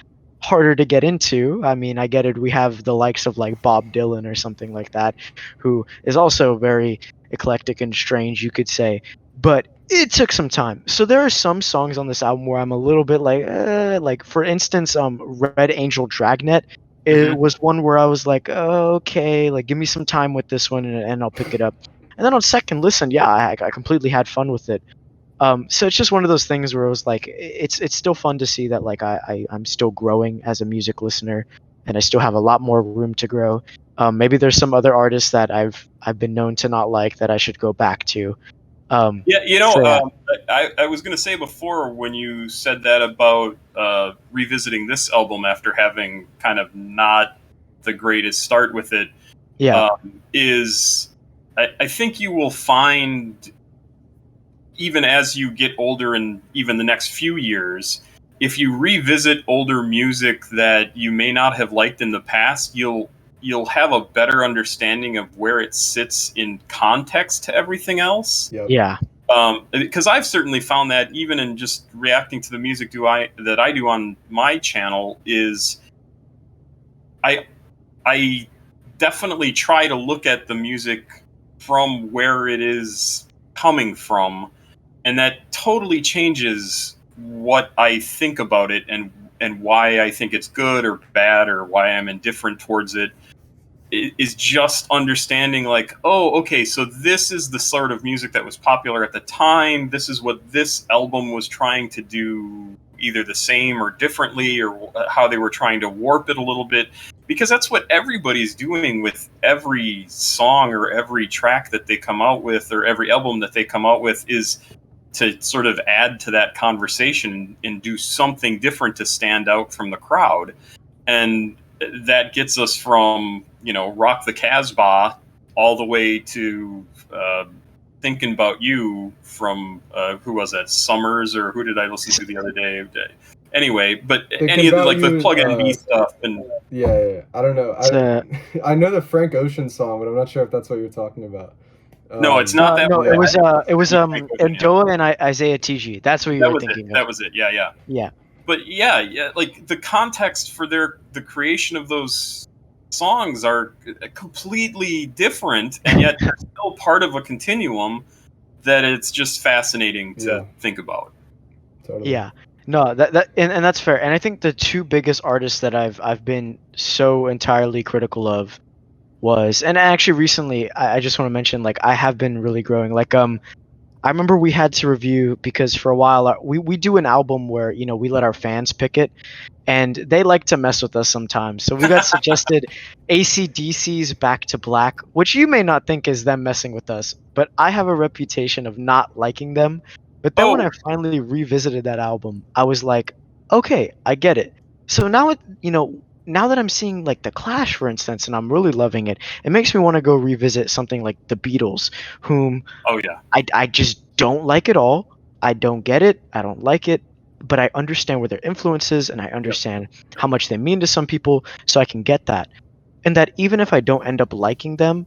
Speaker 2: harder to get into. I mean, I get it. We have the likes of like Bob Dylan or something like that, who is also very eclectic and strange, you could say. But it took some time. So there are some songs on this album where I'm a little bit like for instance, Red Angel Dragnet. It
Speaker 3: Mhm.
Speaker 2: was one where I was like, oh, okay, like give me some time with this one, and I'll pick it up. And then on second listen, yeah, I completely had fun with it. So it's just one of those things where it was like it's still fun to see that like I'm still growing as a music listener, and I still have a lot more room to grow. Maybe there's some other artists that I've been known to not like that I should go back to.
Speaker 3: Yeah,
Speaker 2: So yeah,
Speaker 3: I was going to say before when you said that about revisiting this album after having kind of not the greatest start with it,
Speaker 2: yeah,
Speaker 3: is I think you will find, even as you get older and even the next few years, if you revisit older music that you may not have liked in the past, you'll have a better understanding of where it sits in context to everything else.
Speaker 1: Yep.
Speaker 2: yeah,
Speaker 3: Because I've certainly found that even in just reacting to the music that I do on my channel, is I definitely try to look at the music from where it is coming from, and that totally changes what I think about it and why I think it's good or bad or why I'm indifferent towards it. Is just understanding like, oh, okay, so this is the sort of music that was popular at the time. This is what this album was trying to do, either the same or differently, or how they were trying to warp it a little bit, because that's what everybody's doing with every song or every track that they come out with, or every album that they come out with, is to sort of add to that conversation and do something different to stand out from the crowd. And that gets us from, Rock the Casbah all the way to Thinking About You from, who was that, Summers, or who did I listen to the other day? Anyway, but
Speaker 1: Thinking
Speaker 3: any of the,
Speaker 1: About
Speaker 3: like, the
Speaker 1: You,
Speaker 3: Plug NB stuff. And
Speaker 1: Yeah. I don't know.
Speaker 2: it's
Speaker 1: I know the Frank Ocean song, but I'm not sure if that's what you're talking about.
Speaker 3: no, it's not that
Speaker 2: no,
Speaker 3: one.
Speaker 2: it was
Speaker 3: Frank Ocean, yeah.
Speaker 2: Ndoa and Isaiah TG. That's what you
Speaker 3: That
Speaker 2: were
Speaker 3: was it.
Speaker 2: thinking of.
Speaker 3: That was it. Yeah.
Speaker 2: Yeah,
Speaker 3: But yeah, like the context for the creation of those songs are completely different, and yet they're still part of a continuum that it's just fascinating to think about.
Speaker 1: Totally.
Speaker 2: yeah. No, and that's fair. And I think the two biggest artists that I've been so entirely critical of was, and actually recently I just want to mention, like, I have been really growing. Like I remember we had to review, because for a while we do an album where we let our fans pick it, and they like to mess with us sometimes. So we got suggested AC/DC's Back to Black, which you may not think is them messing with us, but I have a reputation of not liking them. But then when I finally revisited that album, I was like, okay, I get it. So now now that I'm seeing like The Clash, for instance, and I'm really loving it, it makes me want to go revisit something like the Beatles, whom
Speaker 3: Oh yeah.
Speaker 2: I just don't like at all. I don't get it. I don't like it. But I understand where their influence is, and I understand how much they mean to some people, so I can get that. And that even if I don't end up liking them,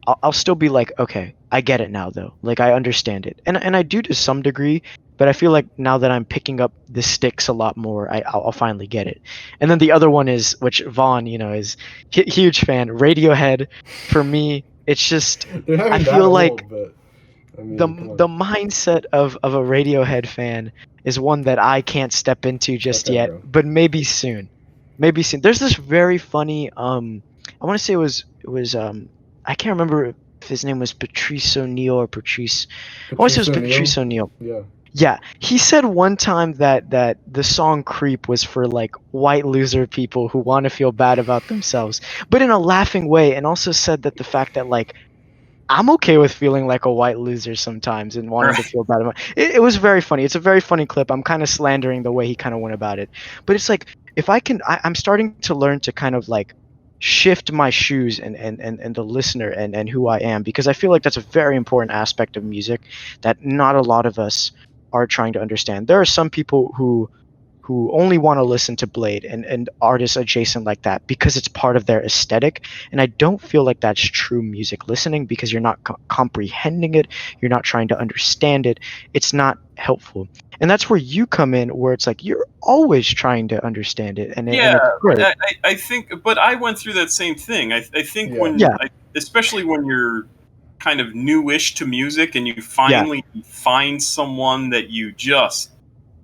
Speaker 2: I'll still be like, okay, I get it now, though. Like, I understand it. And I do to some degree, but I feel like now that I'm picking up the sticks a lot more, I'll finally get it. And then the other one is, which Vaughn, is huge fan, Radiohead. For me, it's just,
Speaker 1: They're not
Speaker 2: I
Speaker 1: even that
Speaker 2: feel like
Speaker 1: old, but I mean,
Speaker 2: the
Speaker 1: come on.
Speaker 2: the mindset of a Radiohead fan is one that I can't step into just
Speaker 1: Okay,
Speaker 2: yet,
Speaker 1: bro.
Speaker 2: but maybe soon. Maybe soon. There's this very funny I want to say it was I can't remember if his name was Patrice O'Neill or Patrice. I want to say it was Patrice O'Neill.
Speaker 1: Yeah.
Speaker 2: Yeah, he said one time that the song "Creep" was for like white loser people who want to feel bad about themselves, but in a laughing way, and also said that the fact that like I'm okay with feeling like a white loser sometimes and wanting to
Speaker 3: Right.
Speaker 2: feel bad about it. It was very funny. It's a very funny clip. I'm kind of slandering the way he kind of went about it. But it's like, if I can, I'm starting to learn to kind of like shift my shoes and the listener and who I am, because I feel like that's a very important aspect of music that not a lot of us are trying to understand. There are some people who only want to listen to Blade and artists adjacent like that because it's part of their aesthetic. And I don't feel like that's true music listening, because you're not comprehending it, you're not trying to understand it, it's not helpful. And that's where you come in, where it's like you're always trying to understand it, and
Speaker 3: Yeah,
Speaker 2: it's great.
Speaker 3: I think, but I went through that same thing. I think
Speaker 1: Yeah.
Speaker 2: Yeah,
Speaker 3: especially when you're kind of newish to music and you
Speaker 2: yeah,
Speaker 3: finally find someone that you just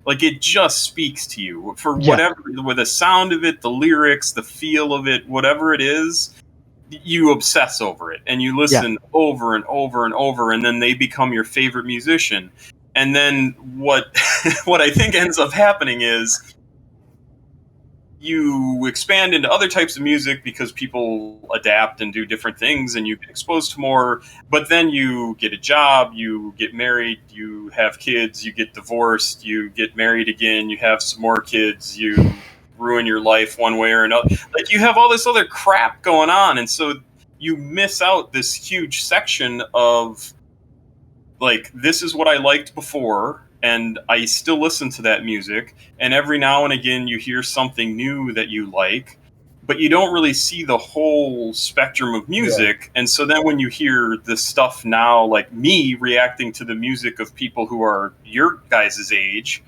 Speaker 3: like, it just speaks to you for
Speaker 2: yeah,
Speaker 3: whatever, with the sound of it, the lyrics, the feel of it, whatever it is, you obsess over it and you
Speaker 2: yeah,
Speaker 3: listen over and over and over, and then they become your favorite musician. And then what what I think ends up happening is you expand into other types of music because people adapt and do different things and you get exposed to more, but then you get a job, you get married, you have kids, you get divorced, you get married again, you have some more kids, you ruin your life one way or another. Like, you have all this other crap going on, and so you miss out this huge section of, like, this is what I liked before, and I still listen to that music. And every now and again, you hear something new that you like, but you don't really see the whole spectrum of music. And so then when you hear this stuff now, like me reacting to the music of people who are your guys' age,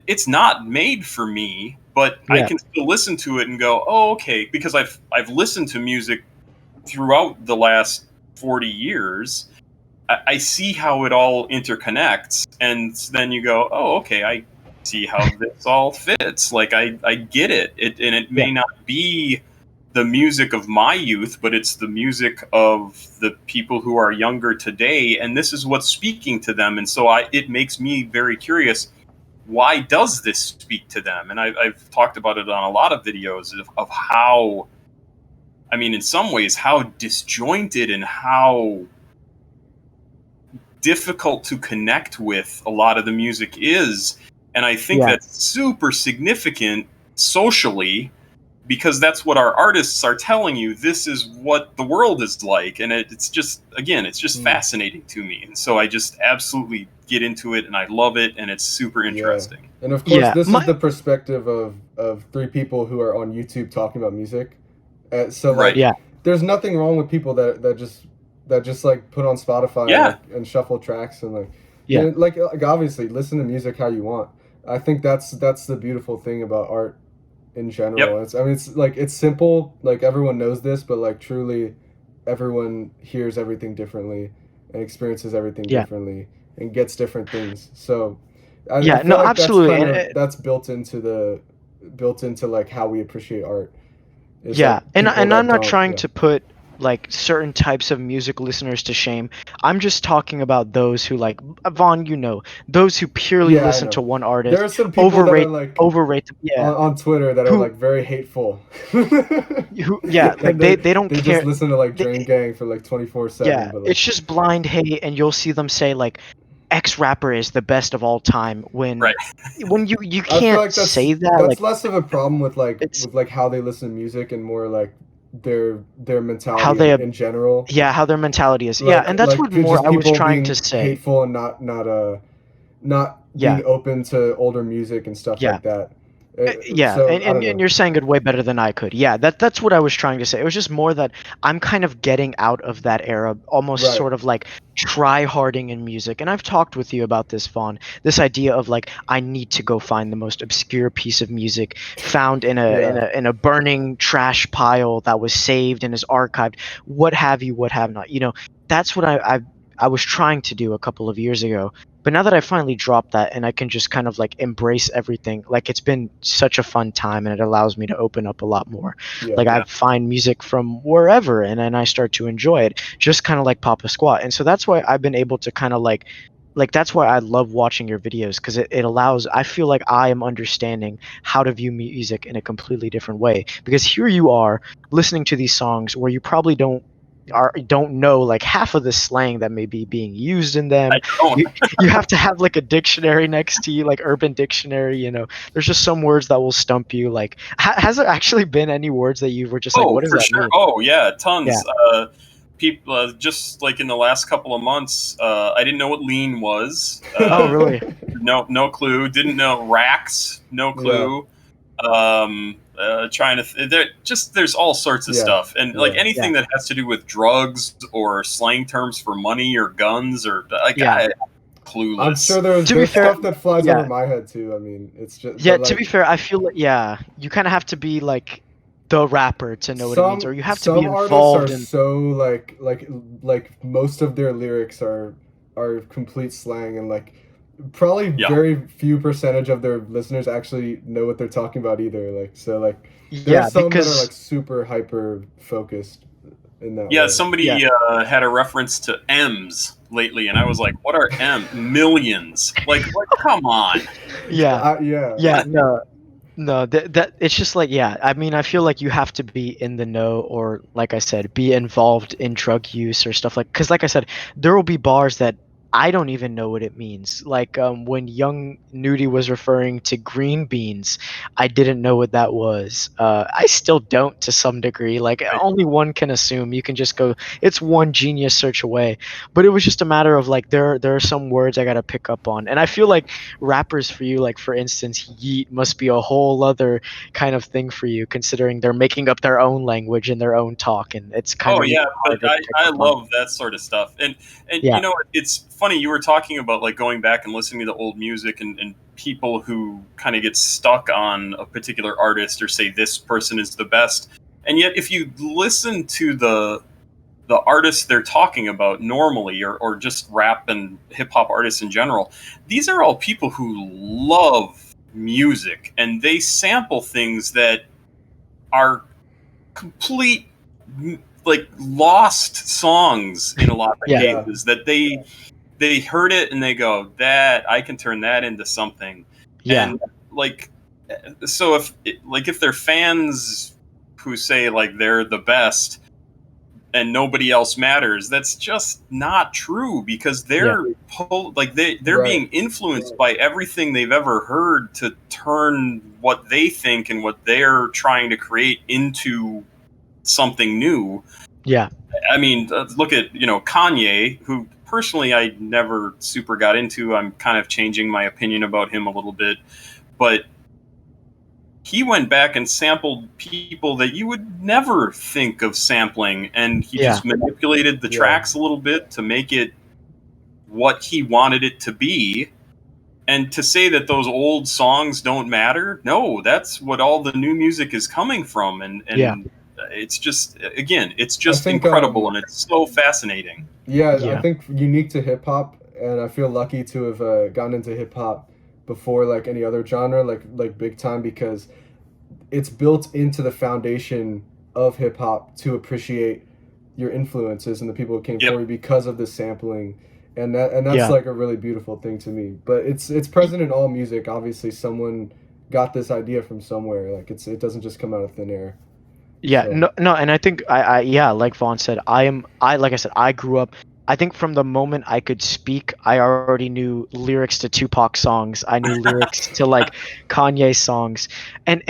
Speaker 3: it's not made for me, but I
Speaker 2: yeah,
Speaker 3: can still listen to it and go, oh, okay, because I've listened to music throughout the last 40 years. I see how it all interconnects, and then you go, "Oh, okay, I see how this all fits. Like, I get it. And it
Speaker 2: yeah,
Speaker 3: may not be the music of my youth, but it's the music of the people who are younger today, and this is what's speaking to them." And so it makes me very curious. Why does this speak to them? And I've talked about it on a lot of videos of how, I mean, in some ways, how disjointed and how difficult to connect with a lot of the music is. And I think
Speaker 2: yeah,
Speaker 3: that's super significant socially, because that's what our artists are telling you. This is what the world is like. And it's just, again, it's just fascinating to me. And so I just absolutely get into it and I love it. And it's super
Speaker 1: Yeah.
Speaker 3: interesting.
Speaker 1: And of course,
Speaker 2: yeah.
Speaker 1: this is
Speaker 2: My
Speaker 1: the perspective of three people who are on YouTube talking about music. So
Speaker 3: Right.
Speaker 1: like,
Speaker 2: yeah,
Speaker 1: there's nothing wrong with people that just like put on Spotify and,
Speaker 3: Yeah.
Speaker 1: and shuffle tracks and like,
Speaker 2: yeah,
Speaker 1: like obviously listen to music how you want. I think that's the beautiful thing about art in general.
Speaker 3: Yep.
Speaker 1: It's, I mean, it's like, it's simple, like everyone knows this, but like truly everyone hears everything differently and experiences everything
Speaker 2: yeah,
Speaker 1: differently and gets different things. So I
Speaker 2: yeah.
Speaker 1: feel
Speaker 2: No,
Speaker 1: like that's
Speaker 2: absolutely.
Speaker 1: kind
Speaker 2: And
Speaker 1: of, that's built into like how we appreciate art. Is
Speaker 2: yeah,
Speaker 1: like
Speaker 2: and
Speaker 1: people
Speaker 2: I'm
Speaker 1: that
Speaker 2: not
Speaker 1: don't,
Speaker 2: trying
Speaker 1: yeah.
Speaker 2: to put like certain types of music listeners to shame. I'm just talking about those who like Vaughn, those who purely
Speaker 1: Yeah, I
Speaker 2: listen to
Speaker 1: know.
Speaker 2: one
Speaker 1: There
Speaker 2: artist,
Speaker 1: are some people that are
Speaker 2: overrate
Speaker 1: like
Speaker 2: overrate them. Yeah,
Speaker 1: on Twitter that are
Speaker 2: who
Speaker 1: like very hateful.
Speaker 2: yeah, like
Speaker 1: And
Speaker 2: they don't
Speaker 1: they just
Speaker 2: care.
Speaker 1: listen to like
Speaker 2: They,
Speaker 1: Drain Gang for like 24/7,
Speaker 2: yeah,
Speaker 1: but like,
Speaker 2: it's just blind hate, and you'll see them say like X rapper is the best of all time
Speaker 3: Right.
Speaker 2: when you
Speaker 1: I feel
Speaker 2: can't
Speaker 1: like
Speaker 2: say that.
Speaker 1: that's
Speaker 2: Like
Speaker 1: less of a problem
Speaker 2: it's
Speaker 1: with like how they listen to music and more like their
Speaker 2: how
Speaker 1: mentality
Speaker 2: they
Speaker 1: in general.
Speaker 2: yeah, how their mentality is. Yeah, and that's what more
Speaker 1: Just
Speaker 2: I was
Speaker 1: people
Speaker 2: trying to
Speaker 1: being
Speaker 2: say.
Speaker 1: hateful and not
Speaker 2: Yeah,
Speaker 1: being open to older music and stuff
Speaker 2: yeah.
Speaker 1: like that.
Speaker 2: Yeah,
Speaker 1: So
Speaker 2: and,
Speaker 1: I
Speaker 2: and
Speaker 1: don't
Speaker 2: and
Speaker 1: know.
Speaker 2: you're saying it way better than I could. Yeah, that's what I was trying to say. It was just more that I'm kind of getting out of that era, almost
Speaker 1: Right.
Speaker 2: sort of like try harding in music. And I've talked with you about this, Vaughn. This idea of like I need to go find the most obscure piece of music found in a in
Speaker 1: Yeah.
Speaker 2: a in a burning trash pile that was saved and is archived. What have you? What have not? That's what I was trying to do a couple of years ago. But now that I finally dropped that and I can just kind of like embrace everything, like it's been such a fun time and it allows me to open up a lot more.
Speaker 1: Yeah.
Speaker 2: Like I
Speaker 3: Yeah.
Speaker 2: find music from wherever and then I start to enjoy it, just kind of like Papa Squat. And so that's why I've been able to kind of like that's why I love watching your videos, because it allows I feel like I am understanding how to view music in a completely different way. Because here you are listening to these songs where you probably don't don't know like half of the slang that may be being used in them.
Speaker 3: I don't.
Speaker 2: You have to have like a dictionary next to you, like Urban Dictionary. There's just some words that will stump you. Like, has there actually been any words that you were just like, what does
Speaker 3: for
Speaker 2: that
Speaker 3: sure.
Speaker 2: mean?
Speaker 3: Oh yeah, tons.
Speaker 2: Yeah.
Speaker 3: People just like in the last couple of months, I didn't know what lean was.
Speaker 2: Oh, really?
Speaker 3: No clue. Didn't know racks. No clue. Trying to there's all sorts of stuff, and like anything that has to do with drugs or slang terms for money or guns or like clueless.
Speaker 1: I'm sure there's stuff that flies over my head too. I mean, it's just
Speaker 2: to be fair, I feel like you kind of have to be like the rapper to know what it means, or you have to be involved.
Speaker 1: Some artists are so like most of their lyrics are complete slang, and like probably very few percentage of their listeners actually know what they're talking about either. Like there's some that are like super hyper focused in that way.
Speaker 3: Somebody had a reference to M's lately, and I was like, what are millions? Like come on.
Speaker 2: No, that it's just like, I mean, I feel like you have to be in the know, or like I said, be involved in drug use or stuff because like I said, there will be bars that I don't even know what it means. Like when Young Nudie was referring to green beans, I didn't know what that was. I still don't to some degree. Like only one can assume. You can just go, it's one genius search away. But it was just a matter of like there are some words I gotta pick up on. And I feel like rappers for you, like for instance, yeet must be a whole other kind of thing for you, considering they're making up their own language and their own talk, and it's kind of
Speaker 3: but I love that sort of stuff. And you know, it's funny, you were talking about like going back and listening to the old music and people who kind of get stuck on a particular artist or say this person is the best, and yet if you listen to the artists they're talking about normally, or just rap and hip-hop artists in general, these are all people who love music, and they sample things that are complete like lost songs in a lot of cases, that they heard it and they go, that I can turn that into something. And like, so if they're fans who say like they're the best and nobody else matters, that's just not true, because they're they're being influenced by everything they've ever heard to turn what they think and what they're trying to create into something new. I mean, look at Kanye, who personally I never super got into. I'm kind of changing my opinion about him a little bit, but he went back and sampled people that you would never think of sampling, and he just manipulated the tracks a little bit to make it what he wanted it to be. And to say that those old songs don't matter, no, that's what all the new music is coming from, and it's just, again, it's just incredible, and it's so fascinating.
Speaker 1: I think unique to hip hop, and I feel lucky to have gotten into hip hop before like any other genre, like big time, because it's built into the foundation of hip hop to appreciate your influences and the people who came before you because of the sampling, and that's like a really beautiful thing to me. But it's present in all music. Obviously, someone got this idea from somewhere. Like it doesn't just come out of thin air.
Speaker 2: No, and I think I like Vaughn said, like I said, I grew up, I think from the moment I could speak, I already knew lyrics to Tupac songs. I knew lyrics to like Kanye songs, and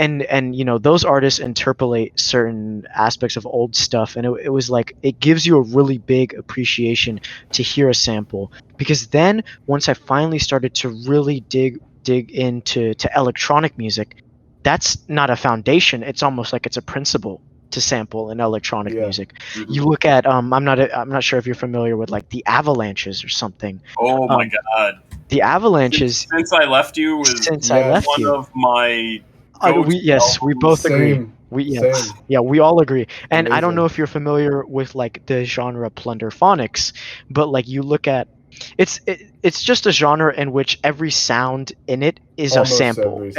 Speaker 2: those artists interpolate certain aspects of old stuff, and it was like it gives you a really big appreciation to hear a sample, because then once I finally started to really dig into electronic music, that's not a foundation. It's almost like it's a principle to sample in electronic music. Mm-hmm. You look at I'm not sure if you're familiar with like the Avalanches or something.
Speaker 3: Oh my god.
Speaker 2: The Avalanches,
Speaker 3: since I left you was one of my
Speaker 2: we both agree. We all agree. And amazing. I don't know if you're familiar with like the genre plunderphonics, but like you look at it's just a genre in which every sound in it is a sample.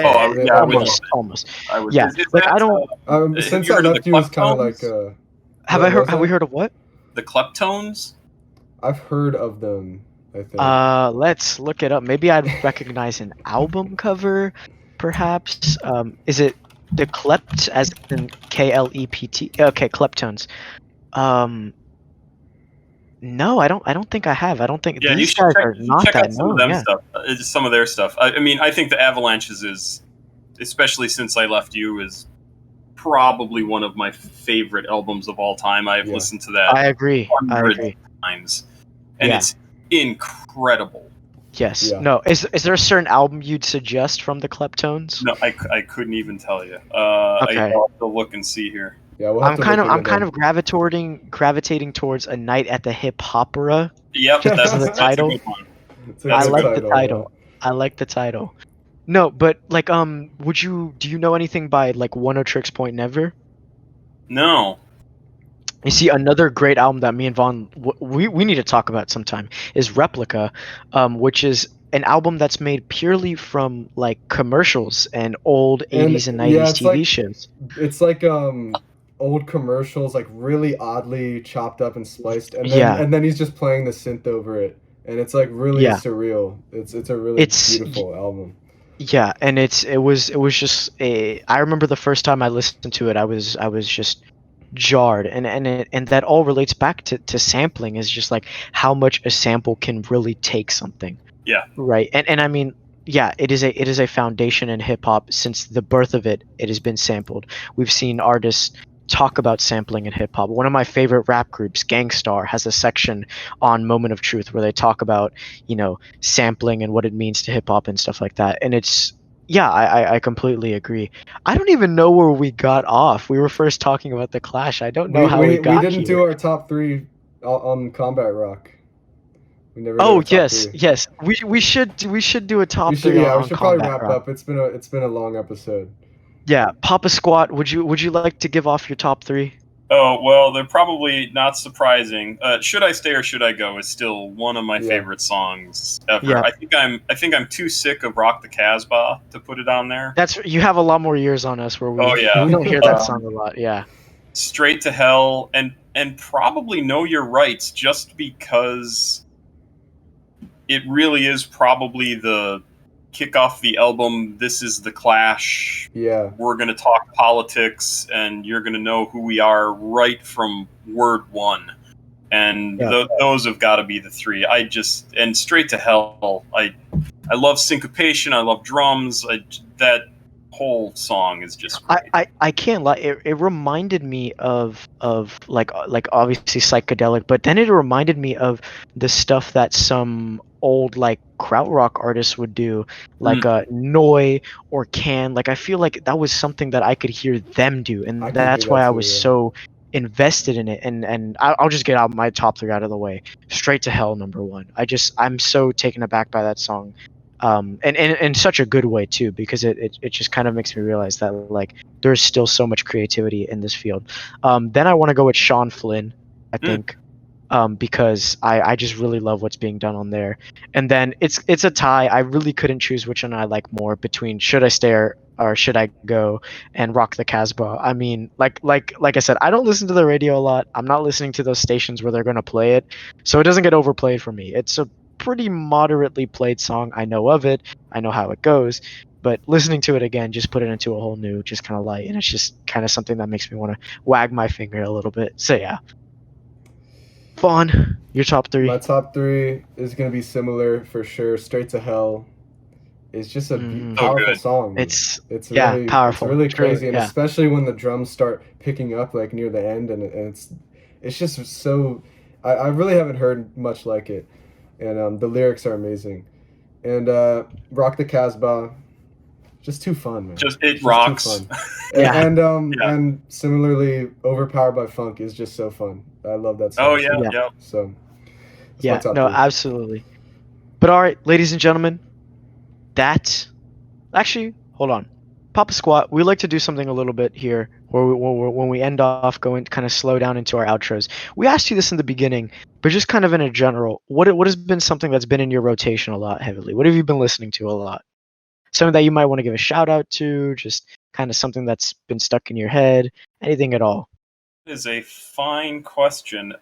Speaker 2: Almost. Like I don't.
Speaker 1: Since I left you, was kind of like.
Speaker 2: Have we heard of what?
Speaker 3: The Kleptones.
Speaker 1: I've heard of them. I think.
Speaker 2: Let's look it up. Maybe I'd recognize an album cover, perhaps. Is it the Klept, as in KLEPT? Okay, Kleptones. No, I don't think I have. I don't think
Speaker 3: Yeah,
Speaker 2: these guys are
Speaker 3: you should
Speaker 2: not
Speaker 3: check
Speaker 2: that
Speaker 3: out some of
Speaker 2: known.
Speaker 3: them
Speaker 2: Yeah.
Speaker 3: stuff. Just some of their stuff. I mean, I think the Avalanches is, especially since I left you, is probably one of my favorite albums of all time. I've
Speaker 1: Yeah.
Speaker 3: listened to that
Speaker 2: I agree. I
Speaker 3: hundreds
Speaker 2: agree.
Speaker 3: of times, and
Speaker 2: Yeah.
Speaker 3: it's incredible.
Speaker 2: Yes.
Speaker 1: Yeah.
Speaker 2: No. Is there a certain album you'd suggest from the Kleptones?
Speaker 3: No, I couldn't even tell you.
Speaker 2: Okay.
Speaker 3: I'll have to look and see here.
Speaker 1: Yeah, we'll have
Speaker 2: I'm
Speaker 1: to
Speaker 2: kind
Speaker 1: look
Speaker 2: of I'm
Speaker 1: into
Speaker 2: kind
Speaker 1: them.
Speaker 2: of gravitating towards A Night at the Hip Opera.
Speaker 3: Yep,
Speaker 2: Just because of the
Speaker 3: that's a
Speaker 2: title.
Speaker 3: good one.
Speaker 1: It's a
Speaker 3: That's
Speaker 2: I
Speaker 3: a
Speaker 1: good
Speaker 2: like
Speaker 3: good
Speaker 2: the
Speaker 1: title.
Speaker 2: title. I like the title. No, but like do you know anything by like One O Tricks Point Never?
Speaker 3: No.
Speaker 2: You see, another great album that me and Vaughn we need to talk about sometime is Replica, which is an album that's made purely from like commercials and old
Speaker 1: And
Speaker 2: 80s and
Speaker 1: yeah,
Speaker 2: 90s TV shows.
Speaker 1: it's like old commercials, like really oddly chopped up and spliced,
Speaker 2: Yeah,
Speaker 1: and then he's just playing the synth over it, and it's like really
Speaker 2: yeah.
Speaker 1: surreal. It's a really
Speaker 2: It's
Speaker 1: beautiful album.
Speaker 2: yeah, and it was just a. I remember the first time I listened to it, I was just jarred, and that all relates back to sampling is just like how much a sample can really take something.
Speaker 3: Yeah.
Speaker 2: Right. And I mean, yeah, it is a foundation in hip hop since the birth of it. It has been sampled. We've seen artists talk about sampling in hip hop. One of my favorite rap groups, Gangstar, has a section on Moment of Truth where they talk about, sampling and what it means to hip hop and stuff like that. And it's yeah, I completely agree. I don't even know where we got off. We were first talking about the Clash. I don't know how we
Speaker 1: We
Speaker 2: got
Speaker 1: didn't
Speaker 2: here.
Speaker 1: do our top three on Combat Rock. We never did
Speaker 2: Oh
Speaker 1: our top
Speaker 2: yes,
Speaker 1: three.
Speaker 2: yes. We should do a top
Speaker 1: We should
Speaker 2: three
Speaker 1: we
Speaker 2: on
Speaker 1: should probably
Speaker 2: Combat
Speaker 1: wrap
Speaker 2: Rock.
Speaker 1: up. It's been a long episode.
Speaker 2: Yeah, Papa Squat, would you like to give off your top three?
Speaker 3: Oh well, they're probably not surprising. "Should I Stay or Should I Go" is still one of my
Speaker 1: Yeah.
Speaker 3: favorite songs ever.
Speaker 2: Yeah.
Speaker 3: I think I'm too sick of "Rock the Casbah" to put it on there.
Speaker 2: You have a lot more years on us where we
Speaker 3: Oh, yeah.
Speaker 2: we don't hear that song a lot. Yeah.
Speaker 3: "Straight to Hell" and probably "Know Your Rights," just because it really is probably the kick off the album. This is the Clash.
Speaker 1: Yeah.
Speaker 3: We're going to talk politics, and you're going to know who we are right from word one. And
Speaker 2: Yeah.
Speaker 3: those have got to be the three. And "Straight to Hell." I love syncopation. I love drums. That whole song is just great.
Speaker 2: I can't lie. It reminded me of like obviously psychedelic, but then it reminded me of the stuff that some old like krautrock artists would do, like Noi or Can. Like I feel like that was something that I could hear them do, and
Speaker 1: I can
Speaker 2: that's
Speaker 1: hear
Speaker 2: why
Speaker 1: that
Speaker 2: I
Speaker 1: too,
Speaker 2: was
Speaker 1: yeah.
Speaker 2: so invested in it. And I'll just get out my top three out of the way. "Straight to Hell" number one. I'm so taken aback by that song. And in such a good way too, because it just kind of makes me realize that like there's still so much creativity in this field. Then I want to go with Sean Flynn, I think, because I just really love what's being done on there. And then it's a tie. I really couldn't choose which one I like more between "Should I Stay or Should I Go" and "Rock the Casbah." I mean, like I said, I don't listen to the radio a lot. I'm not listening to those stations where they're gonna play it, so it doesn't get overplayed for me. It's a pretty moderately played song. I know of it. I know how it goes. But listening to it again just put it into a whole new, just kind of light, and it's just kind of something that makes me want to wag my finger a little bit. So yeah, Vaughn, your top three.
Speaker 1: My top three is gonna be similar for sure. "Straight to Hell" is just a powerful
Speaker 3: good.
Speaker 1: song.
Speaker 2: It's
Speaker 1: It's
Speaker 2: powerful.
Speaker 1: really
Speaker 2: It's really-
Speaker 1: crazy, and
Speaker 2: yeah.
Speaker 1: especially when the drums start picking up like near the end, and it's just so. I really haven't heard much like it, and the lyrics are amazing, and "Rock the Casbah," just too fun, man.
Speaker 3: It
Speaker 1: It's
Speaker 3: rocks.
Speaker 1: too fun.
Speaker 2: Yeah.
Speaker 1: And similarly, "Overpowered by Funk" is just so fun. I love that song.
Speaker 3: Oh yeah,
Speaker 2: Yeah.
Speaker 3: yeah.
Speaker 1: So that's my
Speaker 2: Yeah,
Speaker 1: top
Speaker 2: no,
Speaker 1: three.
Speaker 2: absolutely. But all right, ladies and gentlemen, that actually, hold on. Papa Squat, we like to do something a little bit here where when we end off, going kind of slow down into our outros. We asked you this in the beginning, but just kind of in a general, what has been something that's been in your rotation a lot heavily? What have you been listening to a lot? Something that you might want to give a shout out to, just kind of something that's been stuck in your head, anything at all.
Speaker 3: That is a fine question.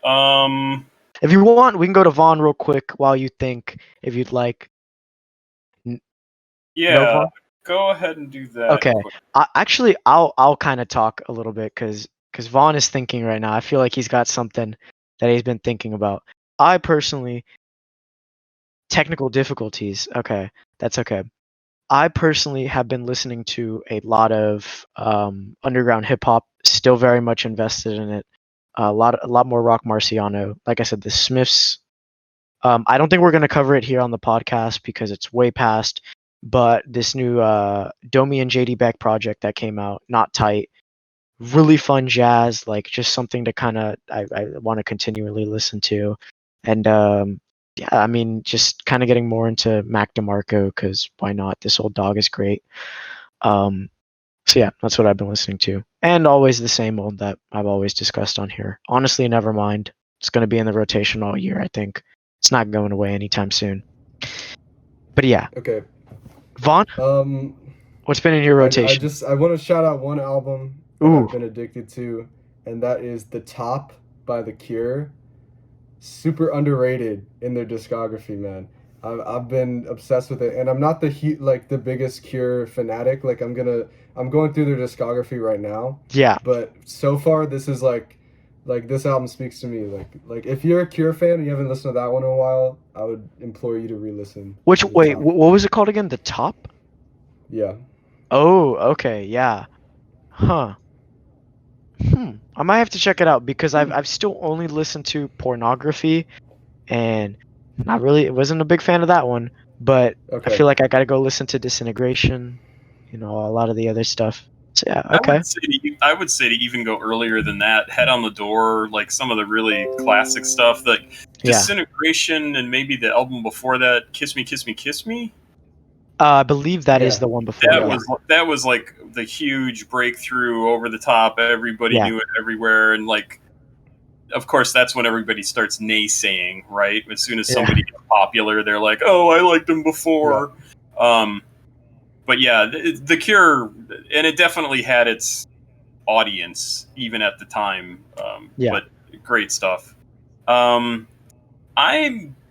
Speaker 2: If you want, we can go to Vaughn real quick while you think, if you'd like.
Speaker 3: Yeah,
Speaker 2: No, Vaughn?
Speaker 3: go ahead and do that.
Speaker 2: Okay.
Speaker 3: quick.
Speaker 2: Actually, I'll kind of talk a little bit because Vaughn is thinking right now. I feel like he's got something that he's been thinking about. I personally, technical difficulties. Okay, that's okay. I personally have been listening to a lot of underground hip hop. Still very much invested in it. A lot more Rock Marciano. Like I said, the Smiths. I don't think we're gonna cover it here on the podcast because it's way past. But this new Domi and JD Beck project that came out, not tight, really fun jazz, like just something to kind of I want to continually listen to, and yeah, I mean just kind of getting more into Mac DeMarco because why not? This old dog is great. So yeah, that's what I've been listening to, and always the same old that I've always discussed on here. Honestly, Nevermind. It's going to be in the rotation all year. I think it's not going away anytime soon. But yeah,
Speaker 1: Okay.
Speaker 2: Vaughn, what's been in your rotation?
Speaker 1: I want to shout out one album that
Speaker 2: Ooh.
Speaker 1: I've been addicted to, and that is The Top by The Cure. Super underrated in their discography, man. I've been obsessed with it, and I'm not the biggest Cure fanatic. Like I'm going through their discography right now.
Speaker 2: Yeah.
Speaker 1: But so far, this is like this album speaks to me. Like if you're a Cure fan and you haven't listened to that one in a while, I would implore you to re-listen.
Speaker 2: Which
Speaker 1: to The
Speaker 2: wait,
Speaker 1: Top.
Speaker 2: what was it called again? The Top?
Speaker 1: Yeah.
Speaker 2: Oh, okay, yeah. Huh. I might have to check it out because I've still only listened to Pornography, and not really wasn't a big fan of that one. But
Speaker 1: Okay.
Speaker 2: I feel like I gotta go listen to Disintegration, a lot of the other stuff. So yeah, okay.
Speaker 3: I would say to even go earlier than that. Head on the Door, like some of the really classic stuff, like
Speaker 2: Yeah.
Speaker 3: Disintegration, and maybe the album before that, Kiss Me, Kiss Me, Kiss Me.
Speaker 2: I believe that is
Speaker 1: Yeah.
Speaker 2: the one before.
Speaker 3: That was like the huge breakthrough, over the top. Everybody
Speaker 2: Yeah.
Speaker 3: knew it everywhere, and like, of course, that's when everybody starts naysaying, right? As soon as somebody gets popular, they're like, "Oh, I liked them before." Yeah. But yeah, the Cure, and it definitely had its audience even at the time.
Speaker 2: Yeah.
Speaker 3: But great stuff. I'm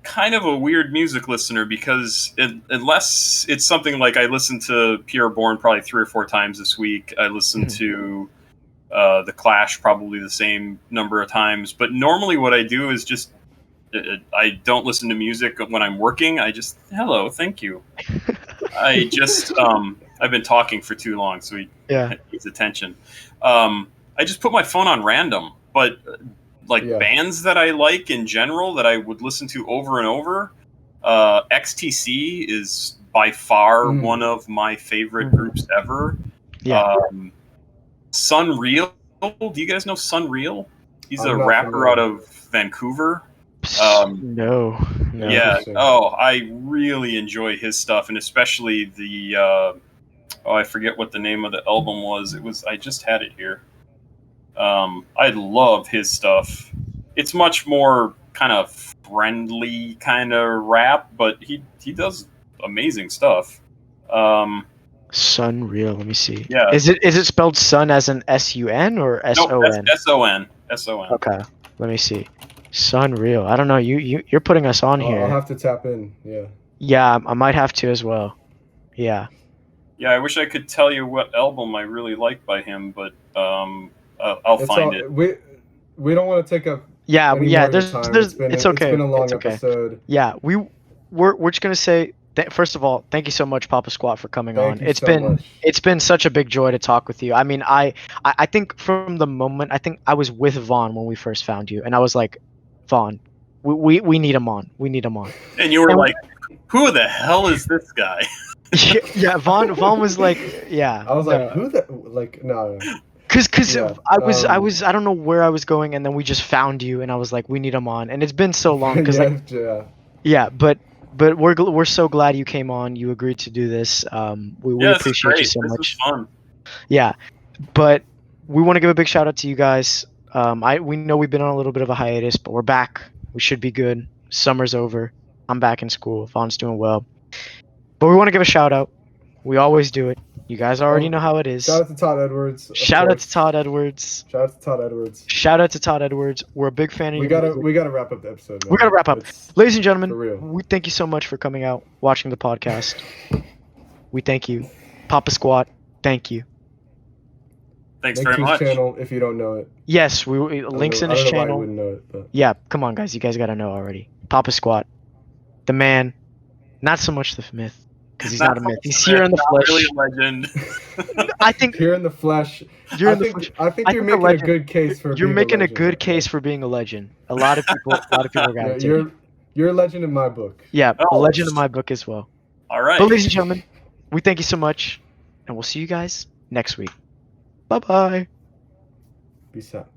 Speaker 3: kind of a weird music listener because unless it's something like I listened to Pi'erre Bourne probably 3 or 4 times this week. I listened to The Clash probably the same number of times. But normally what I do is just I don't listen to music when I'm working. I just, hello, thank you. I just I've been talking for too long, so he needs attention. I just put my phone on random, but bands that I like in general that I would listen to over and over. XTC is by far one of my favorite groups ever.
Speaker 2: Yeah.
Speaker 3: Sunreal. Do you guys know Sunreal? He's a
Speaker 1: I'm not
Speaker 3: rapper
Speaker 1: familiar.
Speaker 3: out of Vancouver.
Speaker 2: No.
Speaker 3: Yeah. Oh, I really enjoy his stuff, and especially the I forget what the name of the album was. I just had it here. I love his stuff. It's much more kind of friendly kind of rap, but he does amazing stuff.
Speaker 2: Sunreal. Let me see.
Speaker 3: Yeah.
Speaker 2: Is it spelled sun as an SUN or SON?
Speaker 3: No, SON. SON.
Speaker 2: Okay. Let me see. Sunreal. I don't know. You're putting us on here.
Speaker 1: I'll have to tap in. Yeah.
Speaker 2: Yeah, I might have to as well. Yeah.
Speaker 3: Yeah, I wish I could tell you what album I really like by him, but I'll find it.
Speaker 1: We don't want to take up.
Speaker 2: Yeah,
Speaker 1: any
Speaker 2: yeah.
Speaker 1: more of your
Speaker 2: There's,
Speaker 1: time.
Speaker 2: it's okay.
Speaker 1: It's been a long
Speaker 2: It's okay.
Speaker 1: episode.
Speaker 2: Yeah, we're just gonna say first of all, thank you so much, Papa Squat, for coming on. It's been such a big joy to talk with you. I mean, I think from the moment I think I was with Vaughn when we first found you, and I was like, Vaughn, we need him on. We need him on.
Speaker 3: And you were like, who the hell is this guy?
Speaker 2: Yeah, Vaughn was like, yeah.
Speaker 1: I was like, who the no.
Speaker 2: Cause I was I don't know where I was going, and then we just found you, and I was like, we need him on, and it's been so long. Cause but we're so glad you came on. You agreed to do this. We appreciate you so much.
Speaker 3: This is fun.
Speaker 2: Yeah, but we want to give a big shout out to you guys. We know we've been on a little bit of a hiatus, but we're back. We should be good. Summer's over. I'm back in school. Vaughn's doing well. But we want to give a shout out. We always do it. You guys already know how it is.
Speaker 1: Shout out to Todd Edwards.
Speaker 2: Shout out to Todd Edwards.
Speaker 1: Shout out to Todd Edwards.
Speaker 2: We're a big fan of you.
Speaker 1: We gotta wrap up the episode, man.
Speaker 2: We gotta wrap up. Ladies and
Speaker 1: for
Speaker 2: gentlemen,
Speaker 1: real.
Speaker 2: we thank you so much for coming out, watching the podcast. We thank you. Papa Squat, thank you.
Speaker 3: Thanks
Speaker 1: Link
Speaker 3: very
Speaker 1: to his
Speaker 3: much.
Speaker 1: channel if you don't know it.
Speaker 2: Yes,
Speaker 1: I don't
Speaker 2: links
Speaker 1: know-
Speaker 2: in
Speaker 1: I
Speaker 2: his
Speaker 1: don't know why you
Speaker 2: channel.
Speaker 1: wouldn't know it, but
Speaker 2: Yeah, come on, guys. You guys gotta know already. Papa Squat, the man. Not so much the myth, because he's not a myth. He's here in the
Speaker 3: not
Speaker 2: flesh.
Speaker 3: really a legend.
Speaker 2: I think
Speaker 1: here in the flesh.
Speaker 2: you're
Speaker 1: I
Speaker 2: in the
Speaker 1: think
Speaker 2: flesh.
Speaker 1: I think
Speaker 2: I
Speaker 1: you're
Speaker 2: think a
Speaker 1: making a
Speaker 2: legend-
Speaker 1: good case for
Speaker 2: You're
Speaker 1: being
Speaker 2: making a
Speaker 1: legend.
Speaker 2: good case for being a legend. A lot of people are
Speaker 1: Yeah,
Speaker 2: gravitating.
Speaker 1: you're a legend in my book.
Speaker 2: Yeah, a
Speaker 3: Oh.
Speaker 2: legend in my book as well.
Speaker 3: All right.
Speaker 2: But ladies and gentlemen, we thank you so much, and we'll see you guys next week. Bye bye.
Speaker 1: Peace out.